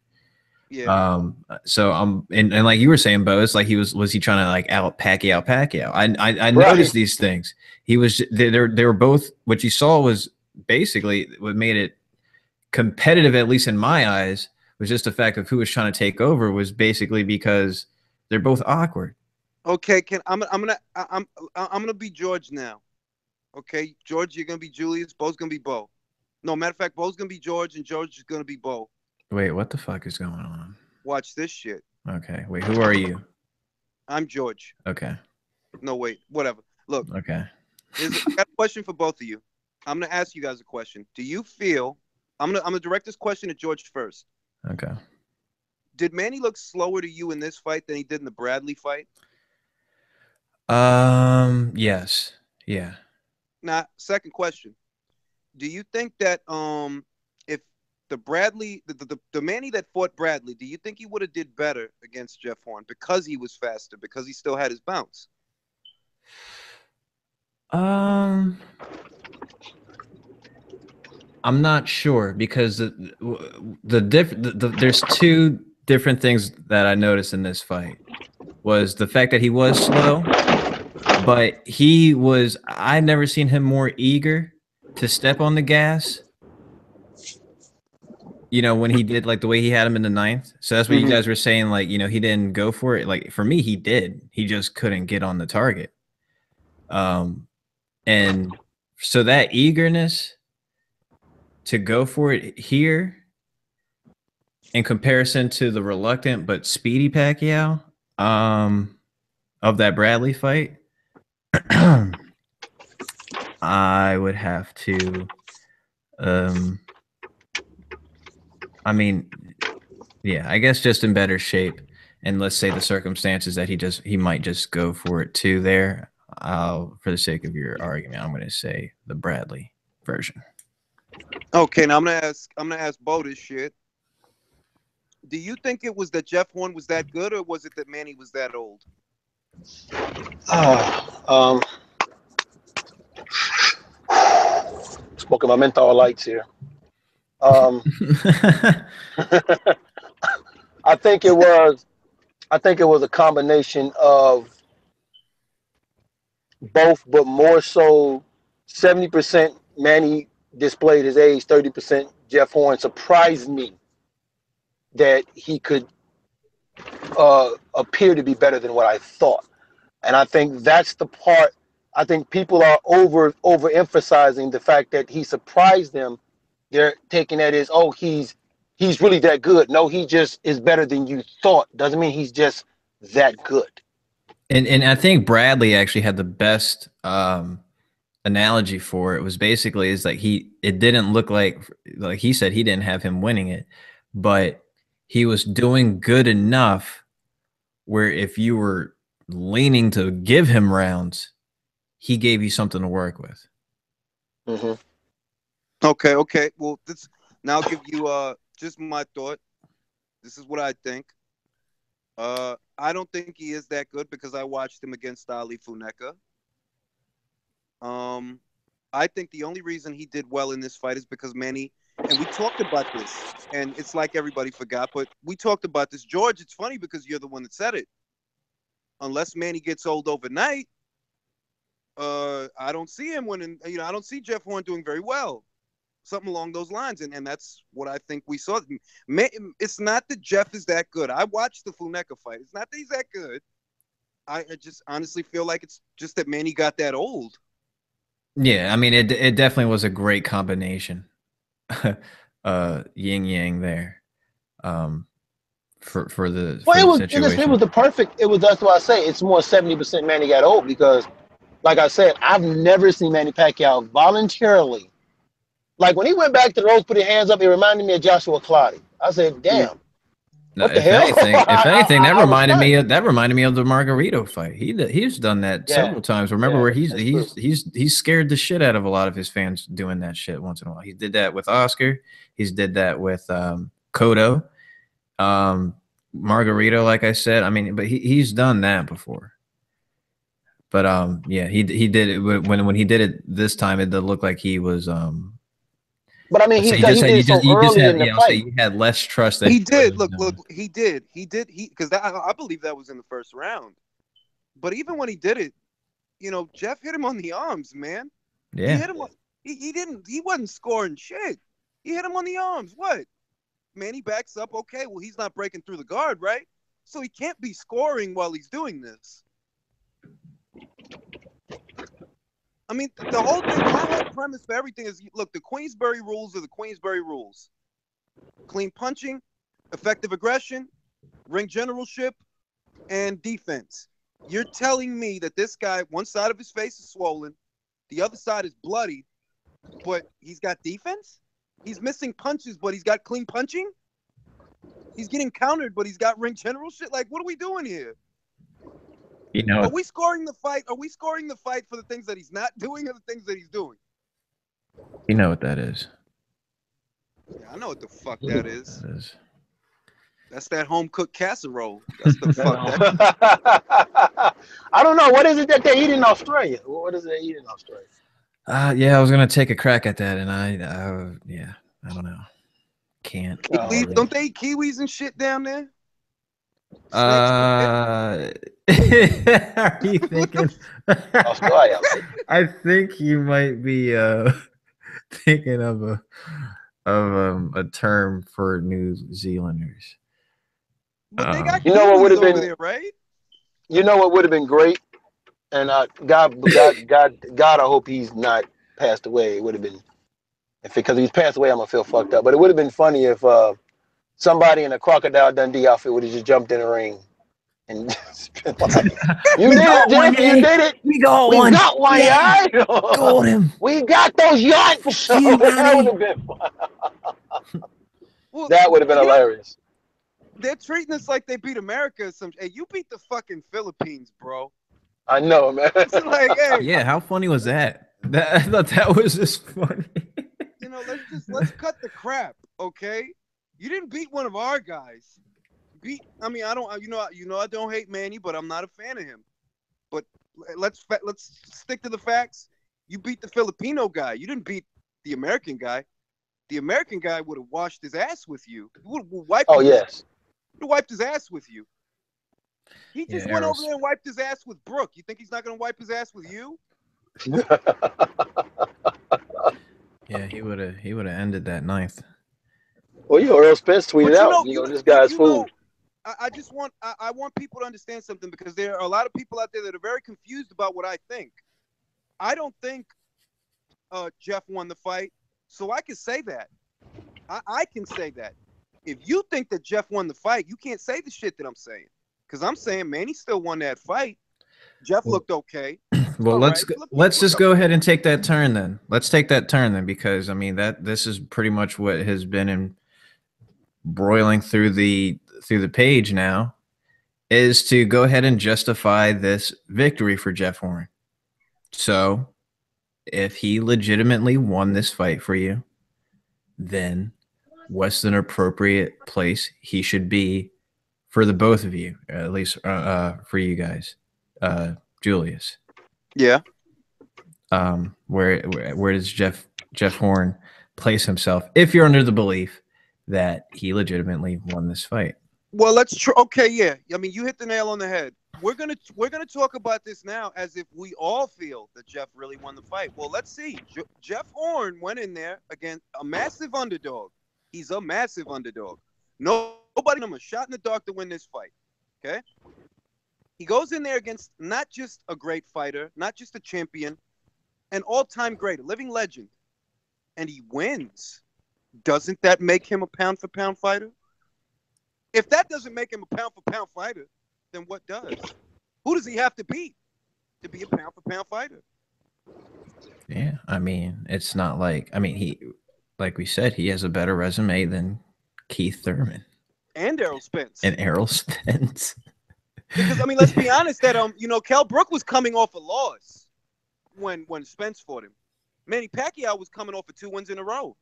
Yeah. So and like you were saying, Bo, it's like was he trying to like out Pacquiao? I noticed these things. He was they were both. What you saw was basically what made it competitive, at least in my eyes, was just the fact of who was trying to take over was basically because they're both awkward. Okay, I'm gonna be George now. Okay, George, you're gonna be Julius. Bo's gonna be Bo. No, matter of fact, Bo's gonna be George, and George is gonna be Bo. Wait, what the fuck is going on? Watch this shit. Okay, wait, who are you? I'm George. Okay. No, wait, whatever. Look, Okay. I got a question for both of you. I'm gonna ask you guys a question. Do you feel? I'm gonna direct this question to George first. Okay. Did Manny look slower to you in this fight than he did in the Bradley fight? Yes. Yeah. Now, second question. Do you think that if the Bradley the Manny that fought Bradley, do you think he would have did better against Jeff Horn because he was faster, because he still had his bounce? I'm not sure because there's two different things that I noticed in this fight. Was the fact that he was slow, but I'd never seen him more eager to step on the gas. When he did, like the way he had him in the ninth. So that's what you guys were saying, like, he didn't go for it. Like for me, he did. He just couldn't get on the target. And so that eagerness to go for it here in comparison to the reluctant but speedy Pacquiao of that Bradley fight, I would have to I mean, yeah, I guess just in better shape. And let's say the circumstances that he might just go for it too there. For the sake of your argument, I'm going to say the Bradley version. Okay, now I'm gonna ask Bo this shit. Do you think it was that Jeff Horn was that good, or was it that Manny was that old? Smoking my menthol lights here. Um, I think it was. I think it was a combination of both, but more so 70% Manny displayed his age, 30% Jeff Horn surprised me that he could appear to be better than what I thought. And I think that's the part. I think people are overemphasizing the fact that he surprised them. They're taking that as, oh, he's really that good. No, he just is better than you thought. Doesn't mean he's just that good. And I think Bradley actually had the best analogy for it. It was basically is like it didn't look like he said he didn't have him winning it, but he was doing good enough where if you were leaning to give him rounds, he gave you something to work with. Mm-hmm. Okay. Well, now I'll give you just my thought. This is what I think. I don't think he is that good because I watched him against Ali Funeka. I think the only reason he did well in this fight is because Manny, and we talked about this, and it's like everybody forgot, but we talked about this. George, it's funny because you're the one that said it. Unless Manny gets old overnight, I don't see him winning. I don't see Jeff Horn doing very well. Something along those lines, and that's what I think we saw. It's not that Jeff is that good. I watched the Funeka fight. It's not that he's that good. I just honestly feel like it's just that Manny got that old. Yeah, I mean, it definitely was a great combination, yin yang there, for the situation. It was the perfect. That's why I say it's more 70% Manny got old because, like I said, I've never seen Manny Pacquiao voluntarily. Like when he went back to the ropes, put his hands up, it reminded me of Joshua Clottey. I said, "Damn, No, what the hell?" if anything, that reminded me of the Margarito fight. He's done that several times. Remember where he's scared the shit out of a lot of his fans doing that shit once in a while. He did that with Oscar. He's did that with Cotto, Margarito. Like I said, I mean, but he's done that before. But yeah, he did it when he did it this time. It did look like he was But I mean, he did it so early in the fight. You had less trust. That he did. Look, he did. Because I believe that was in the first round. But even when he did it, Jeff hit him on the arms, man. Yeah. He hit him. He wasn't scoring shit. He hit him on the arms. What? Man, he backs up. Okay, well, he's not breaking through the guard, right? So he can't be scoring while he's doing this. I mean, the whole thing, my whole premise for everything is, look, the Queensberry rules are the Queensberry rules. Clean punching, effective aggression, ring generalship, and defense. You're telling me that this guy, one side of his face is swollen, the other side is bloody, but he's got defense? He's missing punches, but he's got clean punching? He's getting countered, but he's got ring generalship? Like, what are we doing here? Are we scoring the fight? Are we scoring the fight for the things that he's not doing or the things that he's doing? You know what that is. Yeah, I know what the fuck that is. That's that home cooked casserole. That's the fuck that. I don't know. What is it that they eat in Australia? What is it they eat in Australia? Yeah, I was gonna take a crack at that, and I don't know. Can't. Don't they eat kiwis and shit down there? Are you thinking? Australia. I think you might be thinking of a term for New Zealanders. But they got what would have been there, right? You know what would have been great, and God, I hope he's not passed away. It would have been, because if he's passed away, I'm gonna feel fucked up. But it would have been funny if somebody in a Crocodile Dundee outfit would have just jumped in the ring and just been like, "You did it, Jeff! You did it! We got one! Yeah. Got him! We got those yachts!" That would have been fun. Well, that would have been hilarious. They're treating us like they beat America. Hey, you beat the fucking Philippines, bro. I know, man. It's like, hey. Yeah, how funny was that? I thought that was just funny. Let's cut the crap, okay? You didn't beat one of our guys. I don't hate Manny, but I'm not a fan of him. But let's stick to the facts. You beat the Filipino guy. You didn't beat the American guy would have washed his ass with you. Would have wiped. Oh yes. Would have wiped his ass with you. He Yeah, just went over there and wiped his ass with Brooke. You think he's not going to wipe his ass with you? Yeah, he would have ended that ninth. Well, Earl Spence tweeted But out, this guy's food. I want people to understand something, because there are a lot of people out there that are very confused about what I think. I don't think Jeff won the fight, so I can say that. I can say that. If you think that Jeff won the fight, you can't say the shit that I'm saying, because I'm saying Manny still won that fight. Jeff looked okay. Well, let's just go ahead and take that turn then. Let's take that turn then, because I mean this is pretty much what has been broiling through the page now, is to go ahead and justify this victory for Jeff Horn. So, if he legitimately won this fight for you, then what's an appropriate place he should be for the both of you, at least for you guys, Julius? Yeah. Where does Jeff Horn place himself if you're under the belief that he legitimately won this fight? Well, okay, yeah. I mean, you hit the nail on the head. We're gonna talk about this now as if we all feel that Jeff really won the fight. Well, let's see. Jeff Horn went in there against a massive underdog. He's a massive underdog. Nobody gave him a shot in the dark to win this fight. Okay. He goes in there against not just a great fighter, not just a champion, an all-time great, a living legend, and he wins. Doesn't that make him a pound-for-pound fighter? If that doesn't make him a pound-for-pound fighter, then what does? Who does he have to beat to be a pound-for-pound fighter? Yeah, I mean, it's not like, I mean, he, like we said, he has a better resume than Keith Thurman. And Errol Spence. Because, I mean, let's be honest, that Kell Brook was coming off a loss when Spence fought him. Manny Pacquiao was coming off of 2 wins in a row.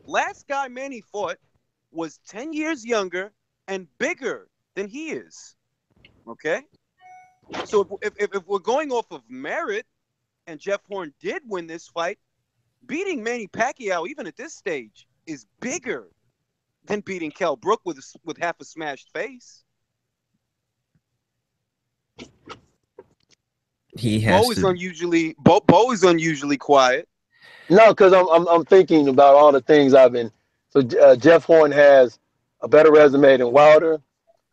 Last guy Manny fought was 10 years younger and bigger than he is. Okay? So if we're going off of merit, and Jeff Horn did win this fight, beating Manny Pacquiao, even at this stage, is bigger than beating Kell Brook with half a smashed face. Bo is unusually quiet. No, because I'm thinking about all the things I've been. So Jeff Horn has a better resume than Wilder.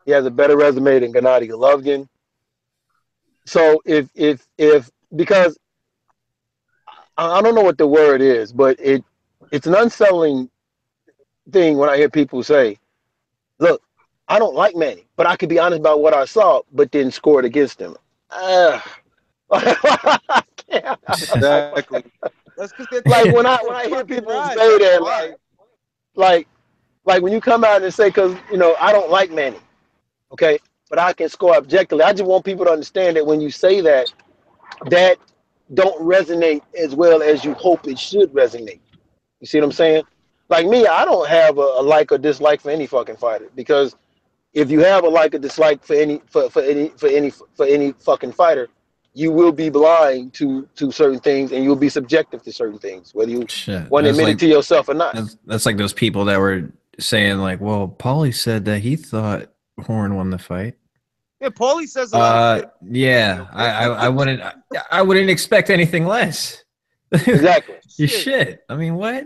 He has a better resume than Gennady Golovkin. So if because I don't know what the word is, but it's an unsettling thing when I hear people say, "Look, I don't like Manny, but I could be honest about what I saw, but then scored against him." Exactly. That's because like when I hear people say that, like when you come out and say, because I don't like Manny, okay, but I can score objectively. I just want people to understand that when you say that don't resonate as well as you hope it should resonate. You see what I'm saying? Like me, I don't have a like or dislike for any fucking fighter, because if you have a like or dislike for any fucking fighter, you will be blind to certain things, and you'll be subjective to certain things, whether you want to admit it to yourself or not. That's like those people that were saying, like, well, Paulie said that he thought Horn won the fight. Yeah, Paulie says a lot of shit. Yeah, I wouldn't expect anything less. Exactly. You shit. I mean, what?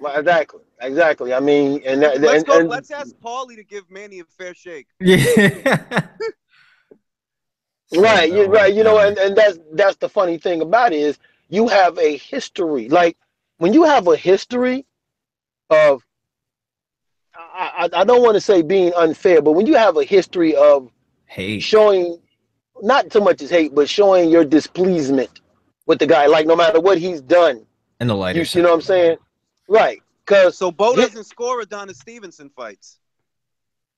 Exactly. I mean, and let's ask Paulie to give Manny a fair shake. Yeah. Right, you're right. And that's the funny thing about it, is you have a history. Like when you have a history of, I don't want to say being unfair, but when you have a history of hate, showing not so much as hate, but showing your displeasement with the guy, like no matter what he's done, in the lighter, you know what I'm saying? Right. So Bo doesn't score Adonis Stevenson fights.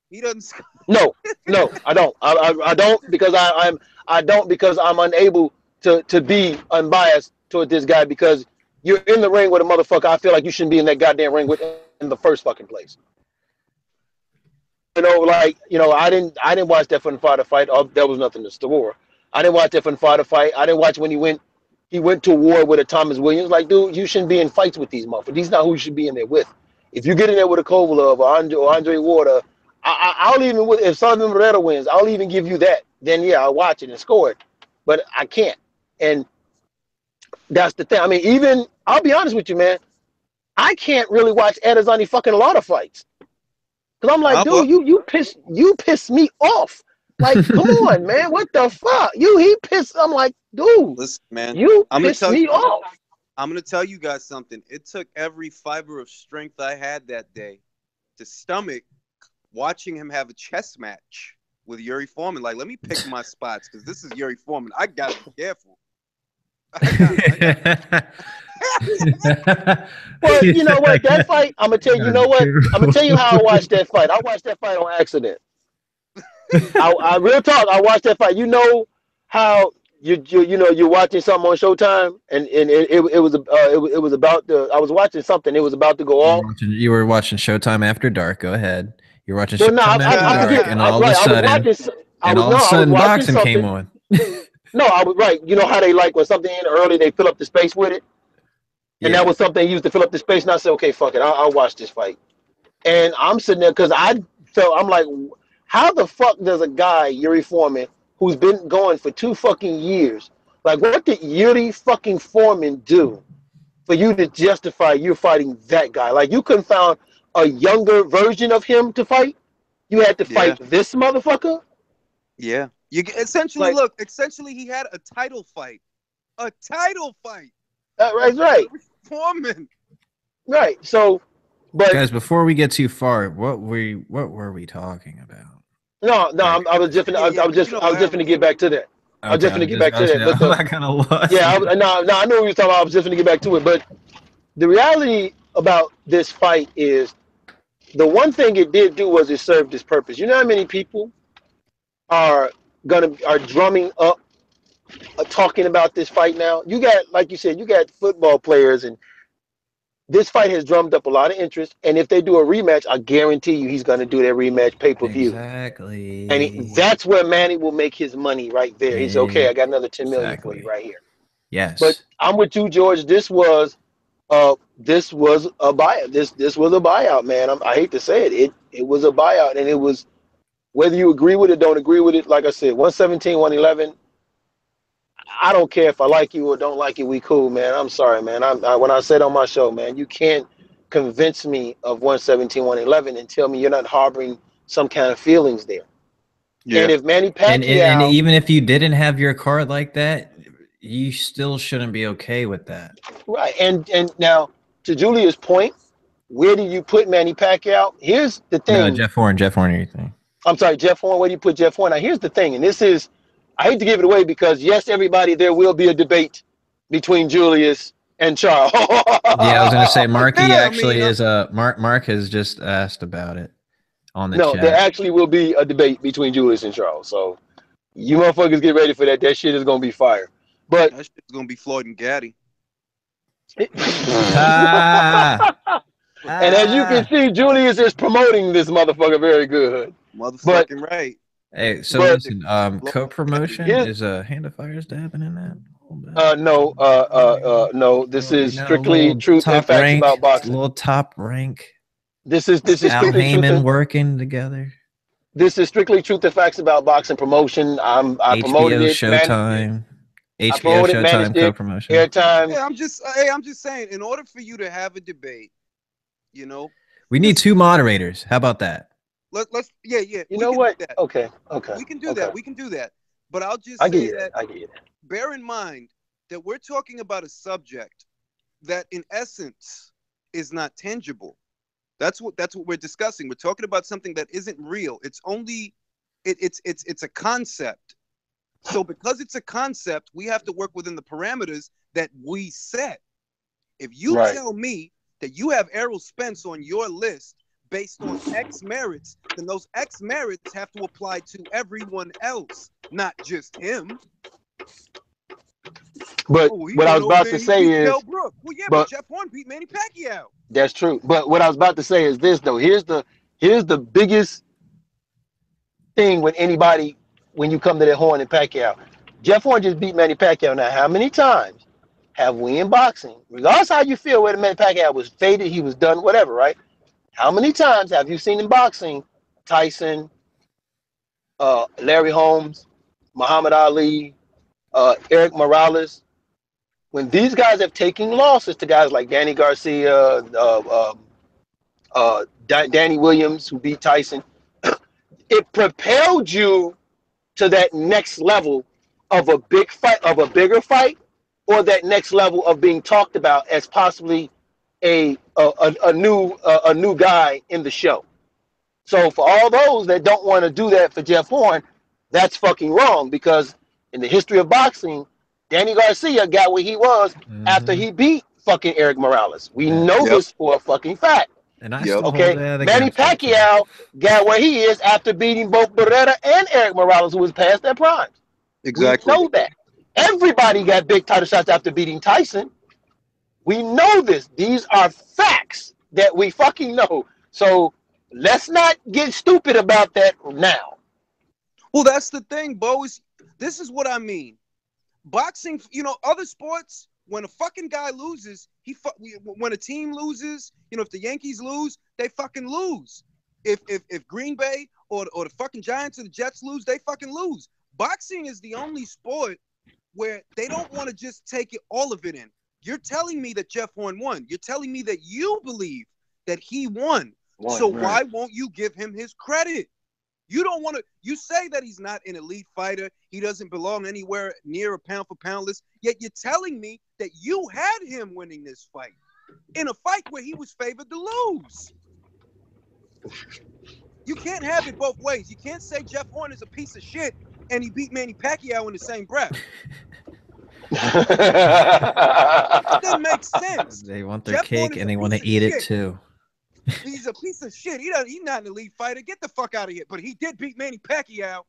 He doesn't score. No, I don't. I don't, because I don't, because I'm unable to be unbiased toward this guy, because you're in the ring with a motherfucker I feel like you shouldn't be in that goddamn ring with in the first fucking place. I didn't watch that from the fighter fight. There was nothing to score. I didn't watch that from the fighter fight. I didn't watch when he went he went to war with a Thomas Williams. Like, dude, you shouldn't be in fights with these motherfuckers. These not who you should be in there with. If you get in there with a Kovalev or Andre Ward, I'll even if Sullivan Barrera wins, I'll even give you that. Then yeah, I'll watch it and score it. But I can't. And that's the thing. I mean, even I'll be honest with you, man. I can't really watch Adesanya fucking a lot of fights. Cause I'm like, dude, you piss me off. Like, come on, man, what the fuck? He pissed. I'm like, dude, listen, man, you piss me off. I'm gonna tell you guys something. It took every fiber of strength I had that day to stomach watching him have a chess match with Yuri Foreman. Like, let me pick my spots because this is Yuri Foreman. I gotta be careful. Well, you know what? That fight, I'm gonna tell you. You know what? I'm gonna tell you how I watched that fight. I watched that fight on accident. I real talk. I watched that fight. You know how you're watching something on Showtime, and it was about the. I was watching something. It was about to go off. You were watching Showtime After Dark. Go ahead. You're watching Well, Showtime After Dark, and all of a sudden, boxing came on. No, I was right. You know how they like when something in early, they fill up the space with it. And that was something used to fill up the space. And I said, okay, fuck it. I'll watch this fight. And I'm sitting there because I'm like, how the fuck does a guy, Yuri Foreman, who's been going for 2 fucking years, like what did Yuri fucking Foreman do for you to justify you fighting that guy? Like you couldn't find a younger version of him to fight? You had to fight this motherfucker? Yeah. You essentially essentially he had a title fight. A title fight. Right. Foreman. Right. So, but guys, before we get too far, what were we talking about? No, I was just gonna get back to that. I was just gonna get back to that. But I'm not gonna lost. Yeah, I know what you were talking about. I was just gonna get back to it. But the reality about this fight is the one thing it did do was it served its purpose. You know how many people are drumming up talking about this fight now? You got, like you said, you got football players, and this fight has drummed up a lot of interest. And if they do a rematch, I guarantee you he's going to do that rematch pay-per-view. Exactly. And that's where Manny will make his money right there. He's okay. I got another 10 million for you right here. Yes. But I'm with you, George. This was a buyout. This was a buyout, man. I hate to say it. It was a buyout, and it was, whether you agree with it, don't agree with it. Like I said, 117, 111. I don't care if I like you or don't like you. We cool, man. I'm sorry, man. When I said on my show, man, you can't convince me of 117, 111 and tell me you're not harboring some kind of feelings there. Yeah. And if Manny Pacquiao, and even if you didn't have your card like that, you still shouldn't be okay with that. Right. And now, to Julia's point, where do you put Manny Pacquiao? Here's the thing. No, Jeff Horn, anything. I'm sorry, Jeff Horn. Where do you put Jeff Horn? Now, here's the thing, and this is, I hate to give it away because, yes, everybody, there will be a debate between Julius and Charles. Yeah, I was going to say, Mark has just asked about it on the chat. No, there actually will be a debate between Julius and Charles. So you motherfuckers get ready for that. That shit is going to be fire. But that shit's going to be Floyd and Gaddy. And as you can see, Julius is promoting this motherfucker very good. Motherfucking right. Hey, so listen, co-promotion is Hand of Fire's dabbing in that? No. This is strictly truth and facts about boxing. Little top rank. This is Al Heyman working together. This is strictly truth and facts about boxing promotion. I promoted it. Showtime. HBO Showtime co-promotion. Airtime. Hey, I'm just saying, in order for you to have a debate, we need 2 moderators. How about that? Let's You know what? Okay. We can do that. We can do that. But I'll just say that. I get it. Bear in mind that we're talking about a subject that, in essence, is not tangible. That's what we're discussing. We're talking about something that isn't real. It's only it's a concept. So because it's a concept, we have to work within the parameters that we set. If you tell me that you have Errol Spence on your list based on X merits, then those X merits have to apply to everyone else, not just him. But what I was about to say is, but Jeff Horn beat Manny Pacquiao. That's true. But what I was about to say is this, though. Here's the biggest thing when you come to that Horn and Pacquiao. Jeff Horn just beat Manny Pacquiao now how many times? have we in boxing, regardless how you feel whether Manny Pacquiao was faded, he was done, whatever, right? How many times have you seen in boxing Tyson, Larry Holmes, Muhammad Ali, Eric Morales, when these guys have taken losses to guys like Danny Garcia, Danny Williams, who beat Tyson, it propelled you to that next level of a big fight, of a bigger fight, or that next level of being talked about as possibly a new guy in the show. So for all those that don't want to do that for Jeff Horn, that's fucking wrong, because in the history of boxing, Danny Garcia got where he was after he beat fucking Eric Morales. We know this for a fucking fact. And I still hold Okay, that Manny against him, too. Pacquiao got where he is after beating both Beretta and Eric Morales, who was past their primes. Exactly. We know that. Everybody got big title shots after beating Tyson. We know this. These are facts that we fucking know. So let's not get stupid about that now. Well, that's the thing, Bo. This is what I mean. Boxing, other sports, when a fucking guy loses, when a team loses, if the Yankees lose, they fucking lose. If Green Bay or the fucking Giants or the Jets lose, they fucking lose. Boxing is the only sport where they don't want to just take all of it in. You're telling me that Jeff Horn won. You're telling me that you believe that he won. So why won't you give him his credit? You don't want to. You say that he's not an elite fighter. He doesn't belong anywhere near a pound for pound list. Yet you're telling me that you had him winning this fight in a fight where he was favored to lose. You can't have it both ways. You can't say Jeff Horn is a piece of shit and he beat Manny Pacquiao in the same breath. That doesn't make sense. They want their Jeff Horn cake is and a they want to piece of eat it shit. too. He's a piece of shit. He's not an elite fighter. Get the fuck out of here. But he did beat Manny Pacquiao.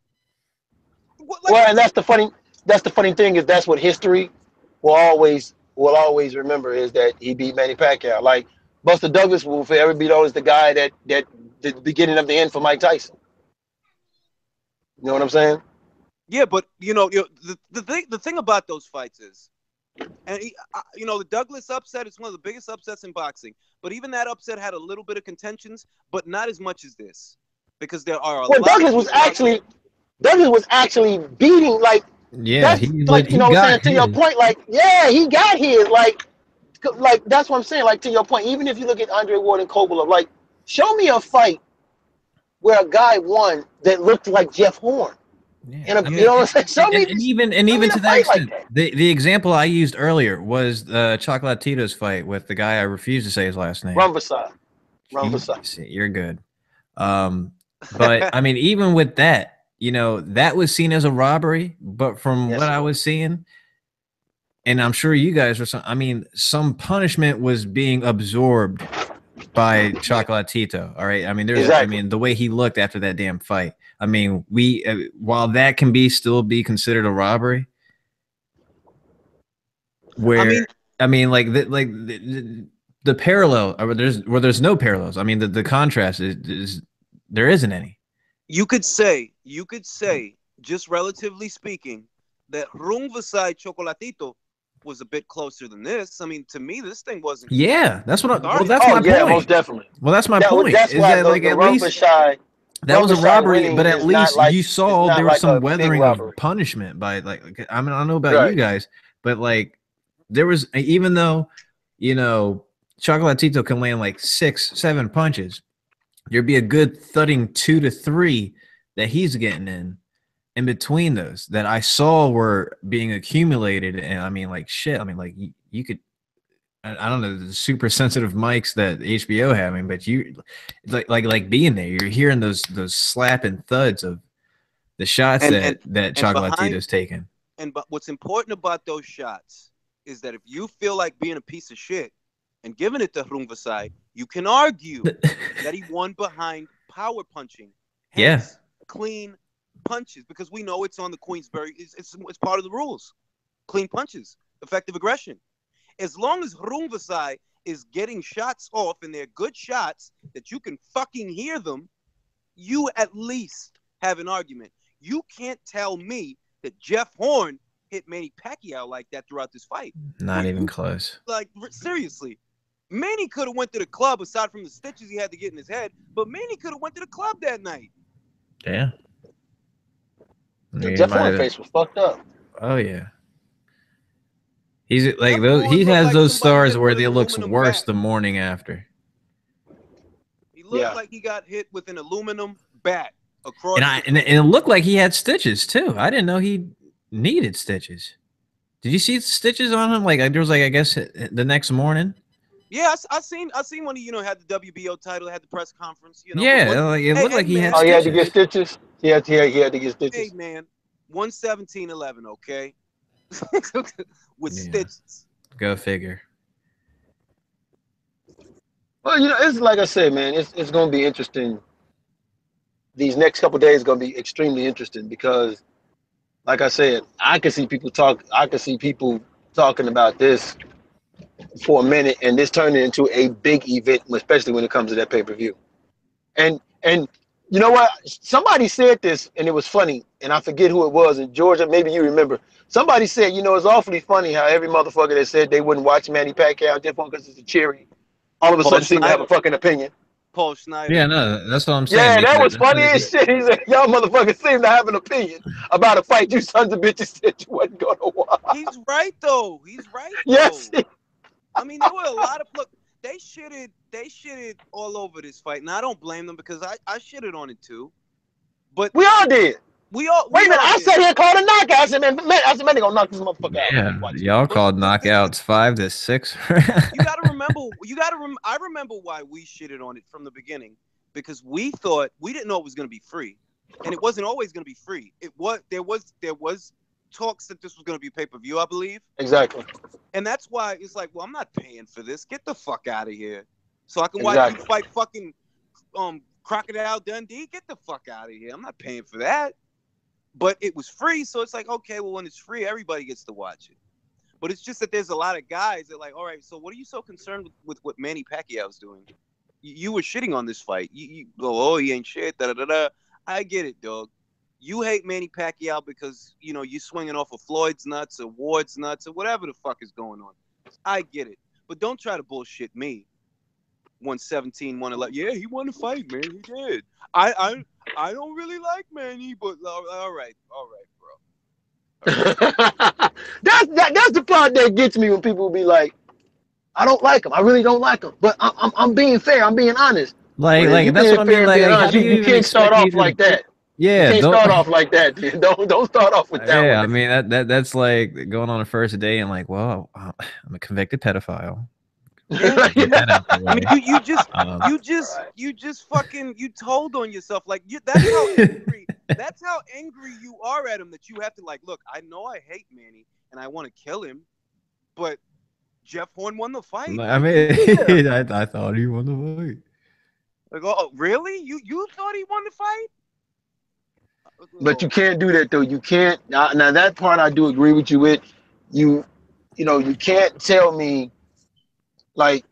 Well, and that's the funny thing, is that's what history will always remember, is that he beat Manny Pacquiao. Like Buster Douglas will forever be known as the guy that the beginning of the end for Mike Tyson. You know what I'm saying? Yeah, but the thing about those fights is, and the Douglas upset is one of the biggest upsets in boxing. But even that upset had a little bit of contentions, but not as much as this, because there are a lot. Douglas was actually beating, like, Yeah, that's like, he what I'm got saying, to your his. point, like, yeah, he got his, like that's what I'm saying, like, to your point. Even if you look at Andre Ward and Kovalev, like, show me a fight where a guy won that looked like Jeff Horn. Yeah, You know what I'm saying? Show me even to a that fight extent, like that. the example I used earlier was Chocolatito's fight with the guy I refuse to say his last name. Rumberside. You're good. But I mean, even with that, that was seen as a robbery. But from what I was seeing, and I'm sure you guys were, some punishment was being absorbed by Chocolatito. All right. I mean, the way he looked after that damn fight. I mean, while that can still be considered a robbery, where the parallel, or there's no parallels. I mean, the contrast is there isn't any. You could say, just relatively speaking, that Rungvisai Chocolatito was a bit closer than this. I mean, to me, this thing wasn't. Yeah, that's what. That's my point. Most definitely. Well, that's my point. That's why at least that was a robbery, but at least like, you saw there was some weathering of robbery. punishment by, like, I mean, I don't know about you guys, but like there was, even though Chocolatito can land like 6-7 punches, there'd be a good thudding 2 to 3 that he's getting in between those that I saw were being accumulated. And I mean, like, shit. I mean, like, you could, I don't know, the super sensitive mics that HBO having, but you like being there, you're hearing those slapping thuds of the shots that Chocolatito's taking. But what's important about those shots is that if you feel like being a piece of shit and giving it to Rungvisai, you can argue that he won behind power punching. Hence, clean punches, because we know it's on the Queensberry. It's part of the rules. Clean punches, effective aggression. As long as Rungvisai is getting shots off and they're good shots that you can fucking hear them, you at least have an argument. You can't tell me that Jeff Horn hit Manny Pacquiao like that throughout this fight. Not even close. Like, seriously. Manny could have went to the club aside from the stitches he had to get in his head, but Manny could have went to the club that night. Yeah. The Jeff Horn face was fucked up. Oh yeah. He's like Jeff those. Horn He looked has like those somebody stars hit where with he an looks aluminum worse bat. the morning after. He looked like he got hit with an aluminum bat across. And it looked like he had stitches too. I didn't know he needed stitches. Did you see stitches on him? Like there was like I guess the next morning. Yeah, I seen when he had the WBO title, had the press conference. Yeah, like it looked like he had. Oh, Stitches. he had to get stitches. He had to get stitches. Hey man, 117-11, okay, with stitches. Go figure. Well, it's like I said, man. It's going to be interesting. These next couple of days going to be extremely interesting because, like I said, I can see people talking about this for a minute, and this turning into a big event, especially when it comes to that pay-per-view. And you know what? Somebody said this, and it was funny, and I forget who it was. In Georgia, maybe you remember. Somebody said, it's awfully funny how every motherfucker that said they wouldn't watch Manny Pacquiao just because it's a cherry, all of a sudden seem to have a fucking opinion. Paul Schneider. Yeah, no, that's what I'm saying. Yeah, that was funny as shit. He said, y'all motherfuckers seem to have an opinion about a fight you sons of bitches said you wasn't going to watch. He's right, though. Yes. I mean, there were a lot of they shitted all over this fight, and I don't blame them because I shitted on it too. But we all did. Wait a minute, I said he called a knockout. I said, man, they gonna knock this motherfucker out. Yeah, y'all called knockouts 5-6. You gotta remember. I remember why we shitted on it from the beginning because we didn't know it was gonna be free, and it wasn't always gonna be free. There was talks that this was gonna be pay-per-view, I believe. Exactly. And that's why it's like, well, I'm not paying for this. Get the fuck out of here, so I can watch you fight fucking Crocodile Dundee. Get the fuck out of here. I'm not paying for that. But it was free, so it's like, okay, well, when it's free, everybody gets to watch it. But it's just that there's a lot of guys that are like, all right, so what are you so concerned with what Manny Pacquiao's doing? You were shitting on this fight. You go, oh, he ain't shit, da-da-da-da. I get it, dog. You hate Manny Pacquiao because, you swinging off of Floyd's nuts or Ward's nuts or whatever the fuck is going on. I get it. But don't try to bullshit me. 117, 111. Yeah, he won the fight, man. He did. I don't really like Manny, but all right, bro. That's the part that gets me when people be like, I don't like him. I really don't like him. But I'm being fair. I'm being honest. Like that's what I mean. Like you can't start off like that. Yeah, you can't start off like that. Dude. Don't start off with that. Yeah, I mean that's like going on a first date and like, well, I'm a convicted pedophile. Get that out the way. I mean, you just fucking told on yourself. Like that's how angry you are at him that you have to like, look, I know I hate Manny and I want to kill him, but Jeff Horn won the fight. I mean, I thought he won the fight. Like, oh, really? You thought he won the fight? But you can't do that though. You can't. Now that part I do agree with you with. You can't tell me. Like,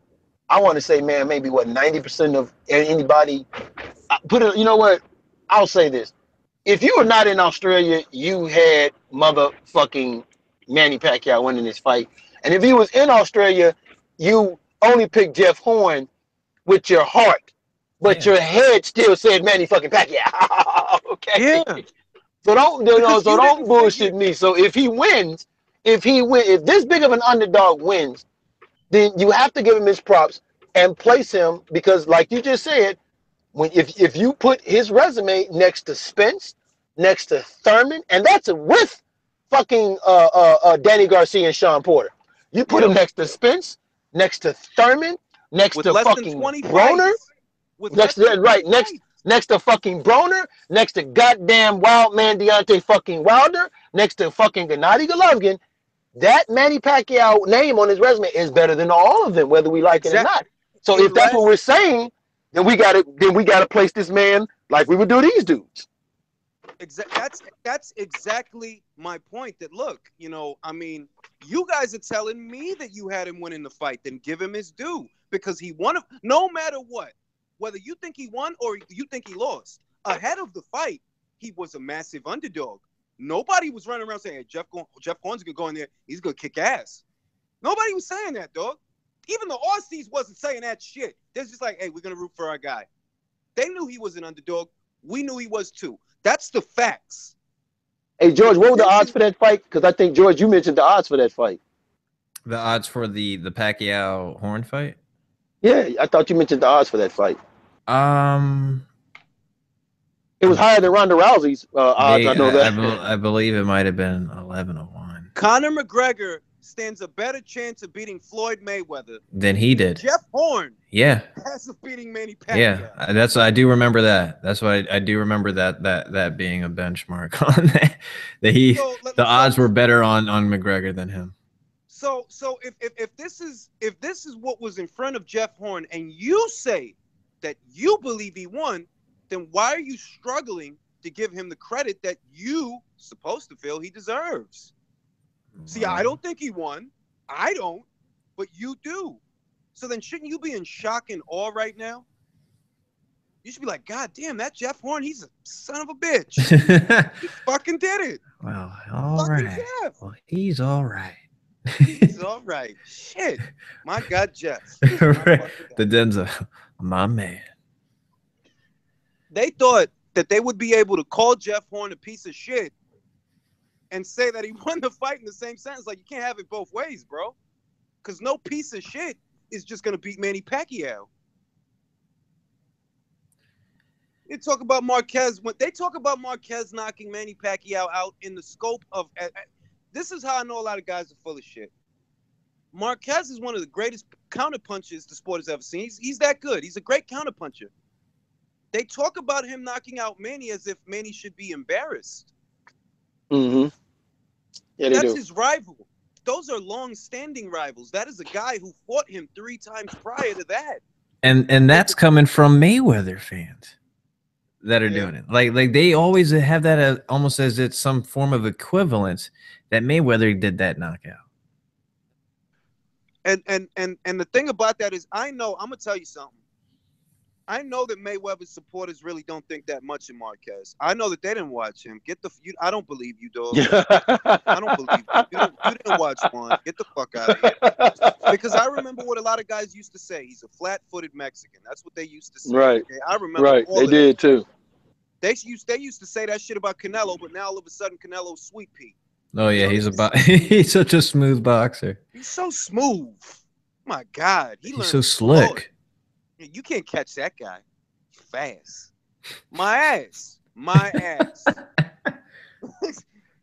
I want to say, man, maybe 90% of anybody you know what? I'll say this. If you were not in Australia, you had motherfucking Manny Pacquiao winning this fight. And if he was in Australia, you only picked Jeff Horn with your heart, but your head still said Manny fucking Pacquiao. Okay. Yeah. So don't bullshit me. So if this big of an underdog wins, then you have to give him his props and place him because, like you just said, if you put his resume next to Spence, next to Thurman, and that's with fucking Danny Garcia and Sean Porter. You put him next to Spence, next to Thurman, next to fucking Broner, next to fucking Broner, next to goddamn wild man Deontay fucking Wilder, next to fucking Gennady Golovkin. That Manny Pacquiao name on his resume is better than all of them, whether we like it or not. So if that's what we're saying, then we gotta place this man like we would do these dudes. That's exactly my point. That look, I mean, you guys are telling me that you had him winning the fight, then give him his due because he won. No matter what, whether you think he won or you think he lost, ahead of the fight, he was a massive underdog. Nobody was running around saying, hey, Jeff Horn's gonna go in there. He's gonna kick ass. Nobody was saying that, dog. Even the Aussies wasn't saying that shit. They're just like, hey, we're gonna root for our guy. They knew he was an underdog. We knew he was too. That's the facts. Hey, George, what were the odds for that fight? Because I think, George, you mentioned the odds for that fight. The odds for the Pacquiao Horn fight? Yeah, I thought you mentioned the odds for that fight. It was higher than Ronda Rousey's odds. I know that. I believe it might have been 11-1. Conor McGregor stands a better chance of beating Floyd Mayweather than he did. Jeff Horn, yeah, has of beating Manny Pacquiao. Yeah, that's I do remember that. That's why I do remember that being a benchmark on that. The odds were better on McGregor than him. So if this is what was in front of Jeff Horn, and you say that you believe he won, then why are you struggling to give him the credit that you supposed to feel he deserves? See, I don't think he won. I don't, but you do. So then shouldn't you be in shock and awe right now? You should be like, God damn, that Jeff Horn, he's a son of a bitch. He fucking did it. Well, all right. Jeff. Well, he's all right. He's all right. Shit. My God, Jeff. The Denzel, my man. They thought that they would be able to call Jeff Horn a piece of shit and say that he won the fight in the same sentence. Like, you can't have it both ways, bro. Because no piece of shit is just going to beat Manny Pacquiao. They talk about Marquez. When they talk about Marquez knocking Manny Pacquiao out in the scope of... this is how I know a lot of guys are full of shit. Marquez is one of the greatest counterpunchers the sport has ever seen. He's that good. He's a great counterpuncher. They talk about him knocking out Manny as if Manny should be embarrassed. Mm-hmm. Yeah, that's his rival. Those are long-standing rivals. That is a guy who fought him 3 times prior to that. And that's coming from Mayweather fans that are doing it. Like they always have that as, almost as it's some form of equivalence that Mayweather did that knockout. And the thing about that is, I'm gonna tell you something. I know that Mayweather's supporters really don't think that much of Marquez. I know that they didn't watch him. I don't believe you, dog. I don't believe you. You didn't watch one. Get the fuck out of here. Because I remember what a lot of guys used to say. He's a flat-footed Mexican. That's what they used to say. Right. Okay? I remember. Right. They did too. They used to say that shit about Canelo, but now all of a sudden Canelo's sweet pea. Oh yeah, he's such a smooth boxer. He's so smooth. My God, he's so slick. You can't catch that guy. Fast. My ass.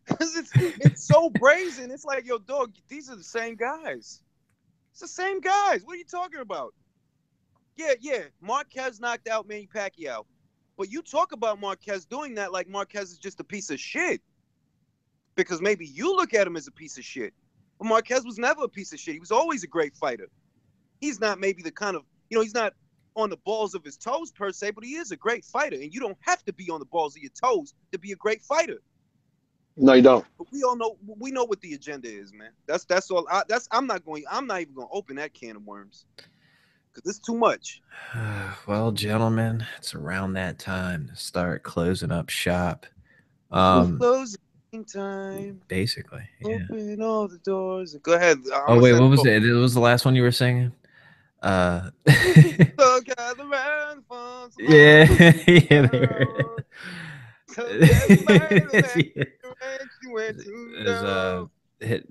Because it's so brazen. It's like, yo, dog, these are the same guys. It's the same guys. What are you talking about? Yeah. Marquez knocked out Manny Pacquiao. But you talk about Marquez doing that like Marquez is just a piece of shit. Because maybe you look at him as a piece of shit. But Marquez was never a piece of shit. He was always a great fighter. He's not maybe the kind of, he's not on the balls of his toes per se, but he is a great fighter. And you don't have to be on the balls of your toes to be a great fighter. No, you don't. But we know what the agenda is, man. That's all. I'm not even gonna open that can of worms. Because it's too much. Well, gentlemen, it's around that time to start closing up shop. Closing time. Basically, yeah. Open all the doors. Go ahead. Oh wait, what was it? It was the last one you were singing. Yeah.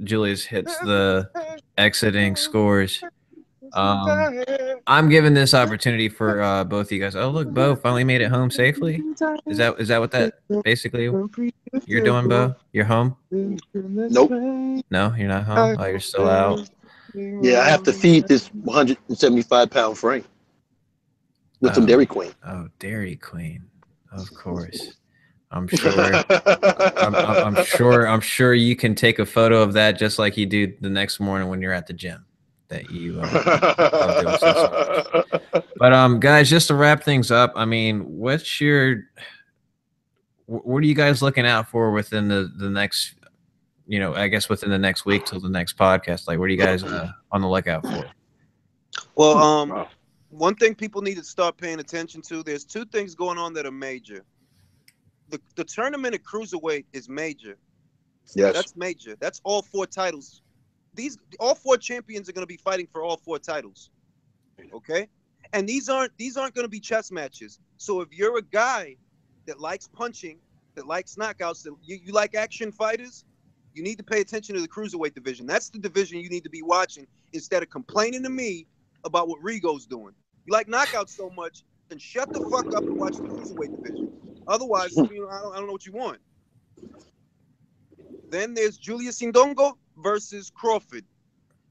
Julius hits the exiting scores. I'm giving this opportunity for both of you guys. Oh look, Bo finally made it home safely. Is that what that basically you're doing, Bo? You're home? Nope. No, you're not home. Oh, you're still out. Yeah, I have to feed this 175-pound frame with some Dairy Queen. Oh, Dairy Queen, of course. I'm sure. I'm sure you can take a photo of that just like you do the next morning when you're at the gym. That you love doing so much. But guys, just to wrap things up, I mean, what are you guys looking out for within the next? I guess within the next week till the next podcast, like what are you guys on the lookout for? Well, one thing people need to start paying attention to, there's 2 things going on that are major. the tournament at cruiserweight is major. Yes. That's major. That's all 4 titles. All 4 champions are going to be fighting for all 4 titles. Okay? And these aren't going to be chess matches. So if you're a guy that likes punching, that likes knockouts, that you like action fighters, you need to pay attention to the cruiserweight division. That's the division you need to be watching instead of complaining to me about what Rigo's doing. You like knockouts so much, then shut the fuck up and watch the cruiserweight division. Otherwise, I don't know what you want. Then there's Julius Indongo versus Crawford,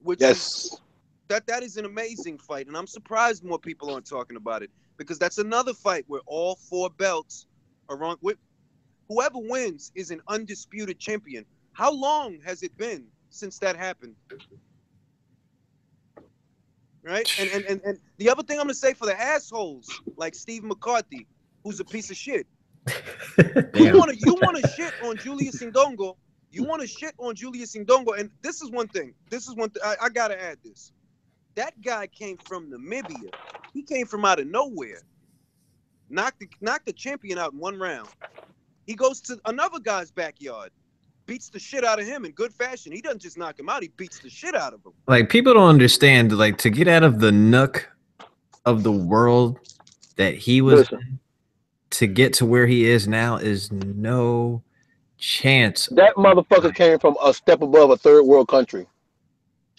which is, that is an amazing fight, and I'm surprised more people aren't talking about it, because that's another fight where all 4 belts are on. Whoever wins is an undisputed champion. How long has it been since that happened? Right? And the other thing I'm gonna say for the assholes like Steve McCarthy, who's a piece of shit. you wanna shit on Julius Indongo. You wanna shit on Julius Indongo, and this is one thing. I gotta add this. That guy came from Namibia. He came from out of nowhere. Knocked the champion out in 1 round. He goes to another guy's backyard, beats the shit out of him in good fashion. He doesn't just knock him out, he beats the shit out of him. Like, people don't understand, like, to get out of the nook of the world that he was in, to get to where he is now is no chance. That motherfucker came from a step above a third world country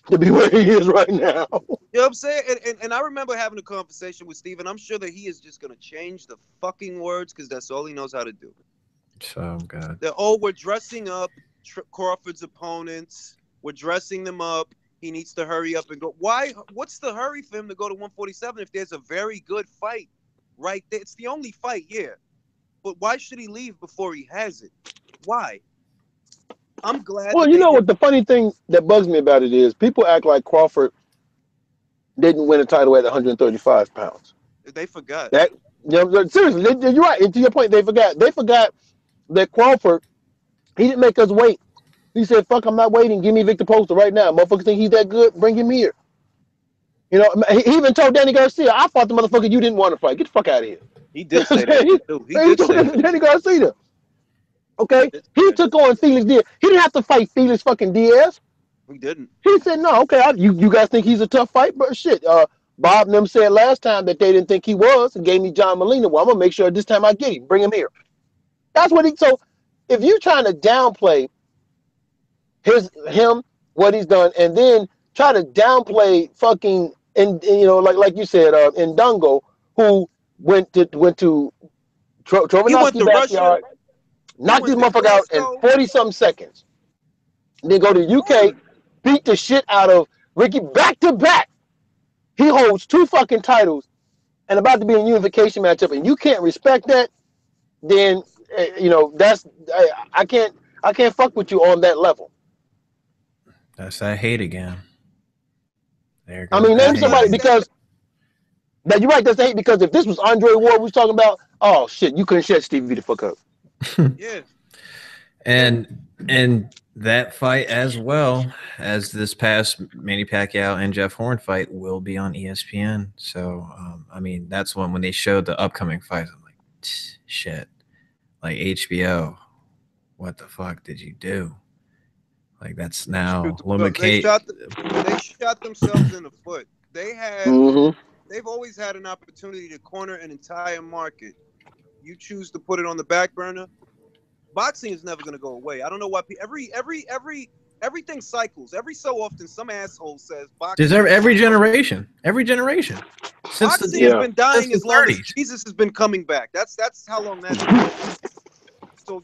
to be where he is right now. You know what I'm saying? And I remember having a conversation with Steve, and I'm sure that he is just going to change the fucking words because that's all he knows how to do. So good. We're dressing up Crawford's opponents. We're dressing them up. He needs to hurry up and go. Why? What's the hurry for him to go to 147 if there's a very good fight right there? It's the only fight, yeah. But why should he leave before he has it? Why? I'm glad. Well, you know what the funny thing that bugs me about it is people act like Crawford didn't win a title at 135 pounds. They forgot. That, you know, seriously, you're right. And to your point, they forgot. They forgot that Crawford, he didn't make us wait. He said, fuck, I'm not waiting. Give me Victor Poster right now. Motherfuckers think he's that good. Bring him here. You know, he even told Danny Garcia, I fought the motherfucker you didn't want to fight. Get the fuck out of here. He did say that. He told Danny Garcia. Okay? He took on Felix Diaz. He didn't have to fight Felix fucking Diaz. He didn't. He said, no, okay, you guys think he's a tough fight? But shit, Bob and them said last time that they didn't think he was and gave me John Molina. Well, I'm going to make sure this time I get him. Bring him here. That's what so if you're trying to downplay him, what he's done, and then try to downplay fucking, and you know, like you said, Ndongo, who went to Trovanovsky's backyard, knocked this motherfucker out in 40-something seconds. And then go to UK, beat the shit out of Ricky back to back. He holds 2 fucking titles and about to be in a unification matchup, and you can't respect that, then you know that's I can't fuck with you on that level. That's that hate again. There I mean, name somebody because that you're right. That's hate because if this was Andre Ward we was talking about, oh shit, you couldn't shut Stevie the fuck up. Yeah. And that fight, as well as this past Manny Pacquiao and Jeff Horn fight, will be on ESPN. So I mean, that's when they showed the upcoming fights. I'm like, shit, like HBO, what the fuck did you do? Like, that's now they shot themselves in the foot. They had they've always had an opportunity to corner an entire market. You choose to put it on the back burner. Boxing is never going to go away. I don't know why everything cycles. Every so often, some asshole says boxing. There's every generation. Since boxing has been dying as long as Jesus has been coming back. That's how long that's been. So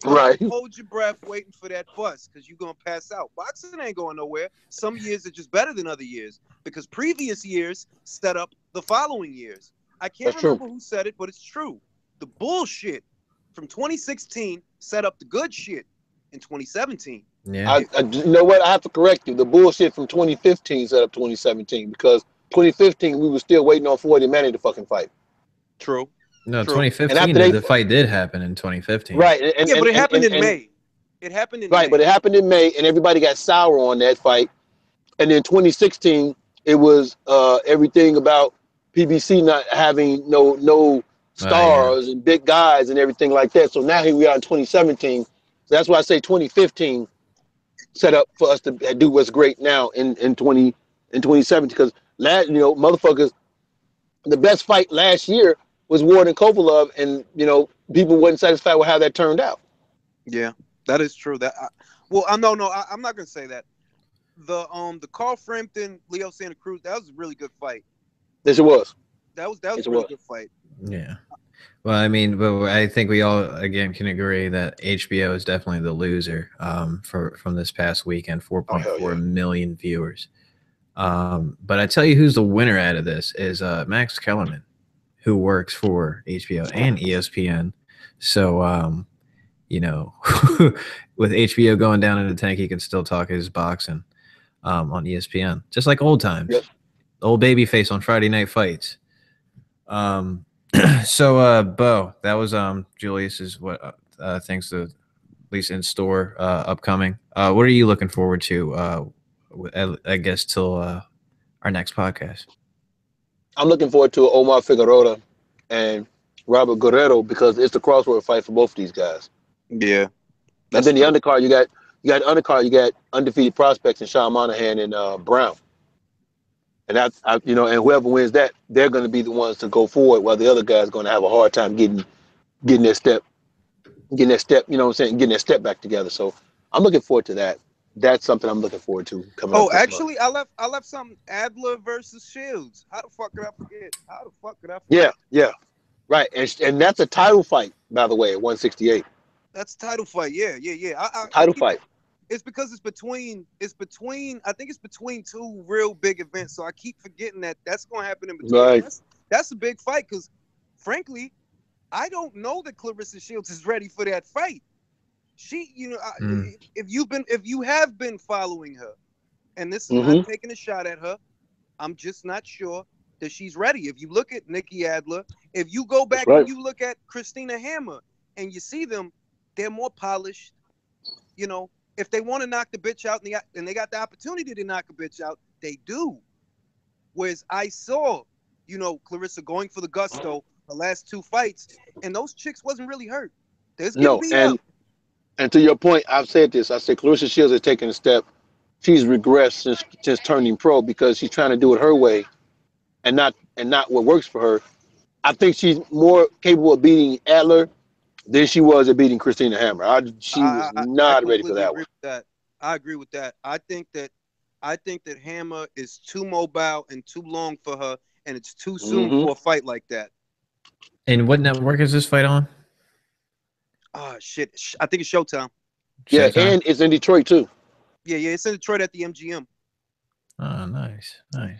hold your breath waiting for that bus because you're going to pass out. Boxing ain't going nowhere. Some years are just better than other years because previous years set up the following years. I can't remember who said it, but it's true. The bullshit from 2016 set up the good shit in 2017. Yeah. You know what? I have to correct you. The bullshit from 2015 set up 2017 because 2015 we were still waiting on Floyd and Manny to fucking fight. True. No, 2015. The fight did happen in 2015. Right. But it happened in May. It happened in May. Right, but it happened in May, and everybody got sour on that fight. And then 2016, it was everything about PBC not having no stars and big guys and everything like that. So now here we are in 2017. So that's why I say 2015 set up for us to do what's great now in 2017. Because motherfuckers, the best fight last year was Ward and Kovalev, and people wasn't satisfied with how that turned out. Yeah, that is true. I'm not gonna say that. The Carl Frampton Leo Santa Cruz, that was a really good fight. Yes, it was. That was a really good fight. Yeah. Well, I mean, but I think we all again can agree that HBO is definitely the loser from this past weekend. 4.4 million viewers. But I tell you, who's the winner out of this is Max Kellerman, who works for HBO and ESPN. So, with HBO going down in the tank, he can still talk his boxing on ESPN, just like old times. Yep. Old babyface on Friday Night Fights. So, Bo, that was Julius's what things to at least in store upcoming. What are you looking forward to? I guess till our next podcast. I'm looking forward to Omar Figueroa and Robert Guerrero because it's the crossroad fight for both of these guys. Yeah. And then the undercard, you got undefeated prospects in Sean Monahan and Brown. And that's and whoever wins that, they're going to be the ones to go forward, while the other guy's going to have a hard time getting their step, getting their step back together. So I'm looking forward to that. That's something I'm looking forward to coming up. Oh, actually, I left something. Adler versus Shields. How the fuck could I forget? Yeah, right. And that's a title fight, by the way, at 168. That's a title fight. Yeah. Title fight. It's because it's between two real big events. So I keep forgetting that's going to happen in between. Right. That's a big fight because, frankly, I don't know that Clarissa Shields is ready for that fight. She, if you have been following her, and this is not taking a shot at her, I'm just not sure that she's ready. If you look at Nikki Adler, if you go back and you look at Christina Hammer, and you see them, they're more polished. If they want to knock the bitch out and they got the opportunity to knock a bitch out, they do. Whereas I saw, Clarissa going for the gusto the last two fights, and those chicks wasn't really hurt. And to your point, I've said this. I said Clarissa Shields has taken a step. She's regressed since turning pro because she's trying to do it her way, and not what works for her. I think she's more capable of beating Adler than she was at beating Christina Hammer. She was not ready for that one. I agree with that. I think that Hammer is too mobile and too long for her, and it's too soon for a fight like that. And what network is this fight on? Oh shit! I think it's Showtime. Yeah, and it's in Detroit too. Yeah, it's in Detroit at the MGM. Oh, nice.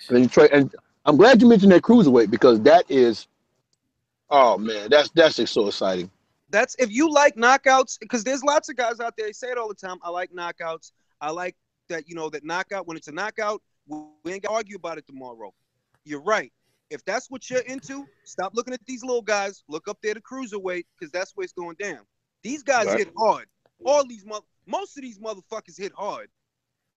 In Detroit, and I'm glad you mentioned that cruiserweight because that is, oh man, that's just so exciting. That's if you like knockouts, because there's lots of guys out there. They say it all the time. I like knockouts. I like that that knockout. When it's a knockout, we ain't gonna argue about it tomorrow. You're right. If that's what you're into, stop looking at these little guys. Look up there to cruiserweight because that's where it's going down. These guys hit hard. Most of these motherfuckers hit hard.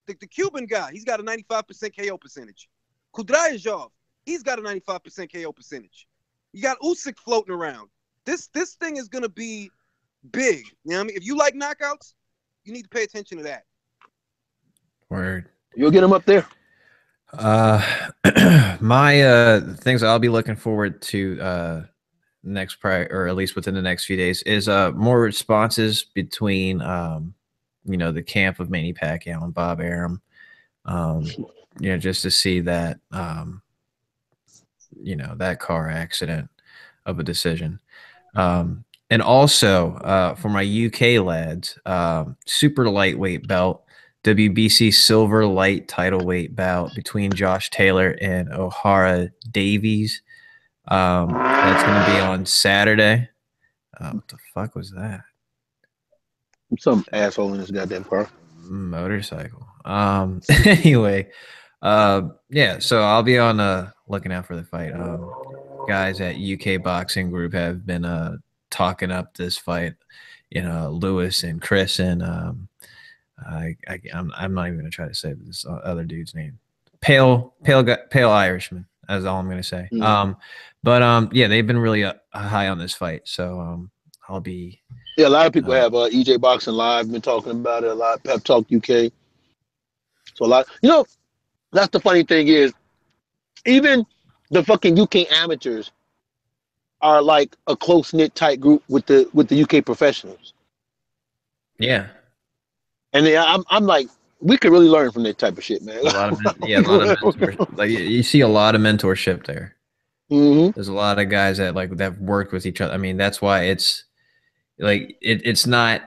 The Cuban guy, he's got a 95% KO percentage. Kudrajov, he's got a 95% KO percentage. You got Usyk floating around. This thing is gonna be big. You know what I mean? If you like knockouts, you need to pay attention to that. Word. You'll get them up there. My things I'll be looking forward to or at least within the next few days is more responses between the camp of Manny Pacquiao and Bob Arum. Just to see that that car accident of a decision. And also for my UK lads, super lightweight belt, WBC silver light title weight bout between Josh Taylor and O'Hara Davies. That's going to be on Saturday. What the fuck was that? Some asshole in this goddamn car. Motorcycle. Anyway, so I'll be on looking out for the fight. Guys at UK Boxing Group have been talking up this fight. Lewis and Chris and I'm not even gonna try to say this other dude's name. Pale Irishman. That's all I'm gonna say. Mm. Yeah, they've been really high on this fight, so I'll be. Yeah, a lot of people have EJ Boxing Live been talking about it a lot. Pep Talk UK. So a lot. You know, that's the funny thing is, even the fucking UK amateurs are like a close knit tight group with the UK professionals. Yeah, And I'm like, we could really learn from that type of shit, man. a lot of a lot of mentor. Like you see a lot of mentorship there. Hmm. There's a lot of guys that that worked with each other. I mean, that's why it's like it's not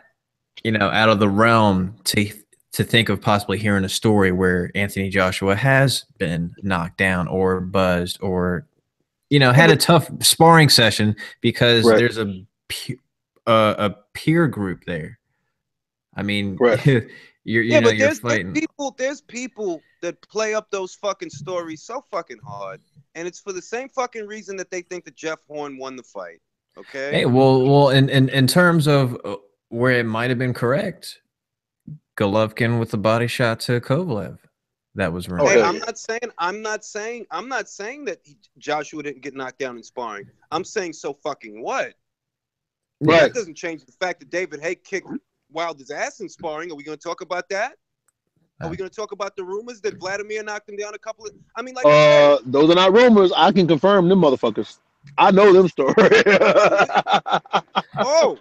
out of the realm to think of possibly hearing a story where Anthony Joshua has been knocked down or buzzed or had a tough sparring session because Right. there's a peer group there. I mean, Right. But you're fighting. there's people that play up those fucking stories so fucking hard, and it's for the same fucking reason that they think that Jeff Horn won the fight. Okay. Hey, well, in terms of where it might have been correct, Golovkin with the body shot to Kovalev, that was wrong. Oh, Hey, hell I'm yeah. not saying that Joshua didn't get knocked down in sparring. I'm saying so fucking what? Right. That doesn't change the fact that David Haye kicked Wilder's ass in sparring. Are we going to talk about that? Are we going to talk about the rumors that Vladimir knocked him down a couple of? I mean, like I said, Those are not rumors. I can confirm them motherfuckers. I know them stories. oh,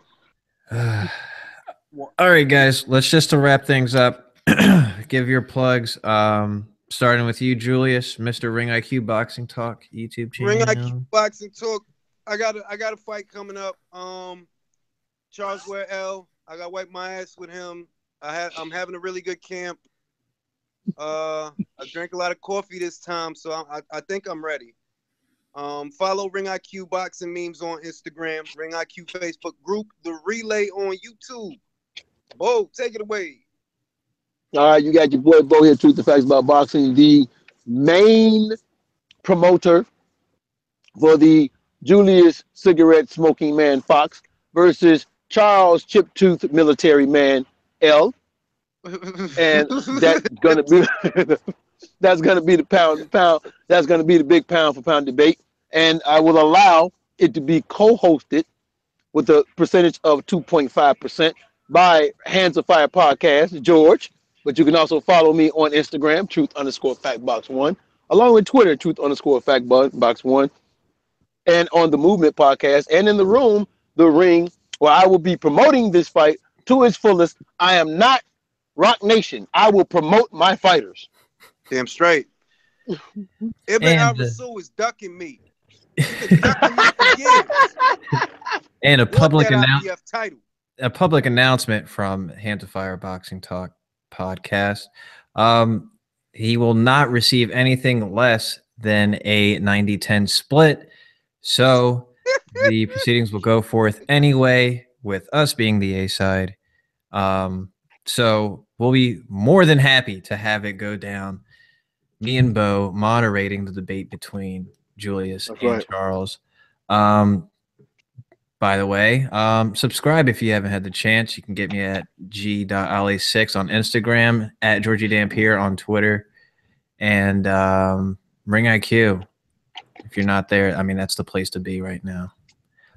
All right, guys, let's just to wrap things up. Give your plugs. Starting with you, Julius, Mr. Ring IQ Boxing Talk YouTube channel. Ring IQ Boxing Talk. I got a fight coming up. Charles Ware L. I got to wipe my ass with him. I'm having a really good camp. I drank a lot of coffee this time, so I think I'm ready. Follow Ring IQ Boxing Memes on Instagram, Ring IQ Facebook group, The Relay on YouTube. Bo, take it away. All right, you got your boy Bo here, Truth the Facts About Boxing, the main promoter for the Julius Cigarette Smoking Man Fox versus Charles Chip Tooth Military Man L. And that's gonna be the pound. That's gonna be the big pound for pound debate. And I will allow it to be co-hosted with a percentage of 2.5% by Hands of Fire Podcast, George. But you can also follow me on Instagram, Truth_FactBox1, along with Twitter, Truth_FactBox1, and on the Movement Podcast, and in the room, The Ring, where I will be promoting this fight to its fullest. I am not Rock Nation. I will promote my fighters. Damn straight. Ibn Al-Rasul is ducking me. He's been ducking me for years. And a public title. A public announcement from Hand to Fire Boxing Talk podcast. He will not receive anything less than a 90-10 split. So the proceedings will go forth anyway, with us being the A side. So we'll be more than happy to have it go down. Me and Bo moderating the debate between Julius and Charles. By the way, subscribe if you haven't had the chance. You can get me at G.Alé 6 on Instagram, at Georgie Dampier on Twitter, and Ring IQ. If you're not there, I mean, that's the place to be right now.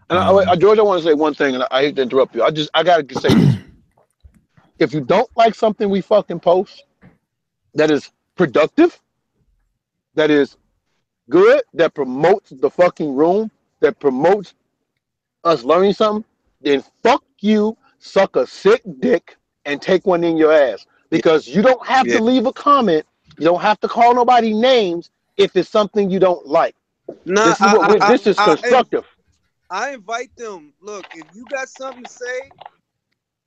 And George, I want to say one thing, and I hate to interrupt you. I got to say this. If you don't like something we fucking post that is productive, that is good, that promotes the fucking room, that promotes us learning something, then fuck you, suck a sick dick, and take one in your ass. Because you don't have to leave a comment. You don't have to call nobody names if it's something you don't like. Nah, this is constructive. I invite them. Look, if you got something to say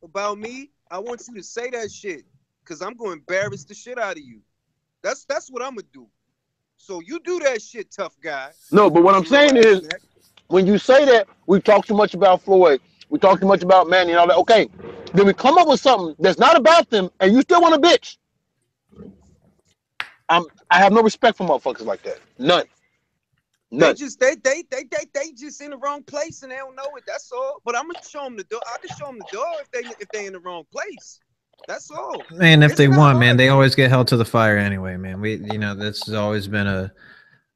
about me, I want you to say that shit. Because I'm going to embarrass the shit out of you. That's what I'm going to do. So you do that shit, tough guy. No, but what I'm saying is, when you say that, we talk too much about Floyd, we talk too much about Manny and all that, okay, then we come up with something that's not about them, and you still want to bitch. I have no respect for motherfuckers like that. None. They just in the wrong place and they don't know it. That's all. But I'm gonna show them the door. I can show them the door if they in the wrong place. That's all. Man, if they want, man, they always get held to the fire anyway, man. This has always been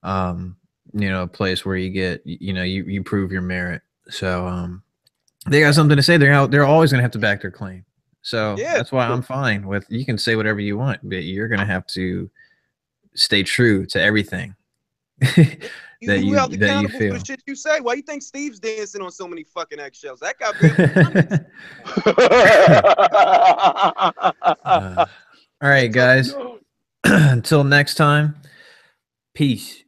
you know, a place where you get, you know, you prove your merit. So they got something to say. They're always gonna have to back their claim. So Yeah. that's why I'm fine with, you can say whatever you want, but you're gonna have to stay true to everything that You held you accountable for feel. the shit you say. Why you think Steve's dancing on so many fucking eggshells? That got barely. All right, guys. Until next time, peace.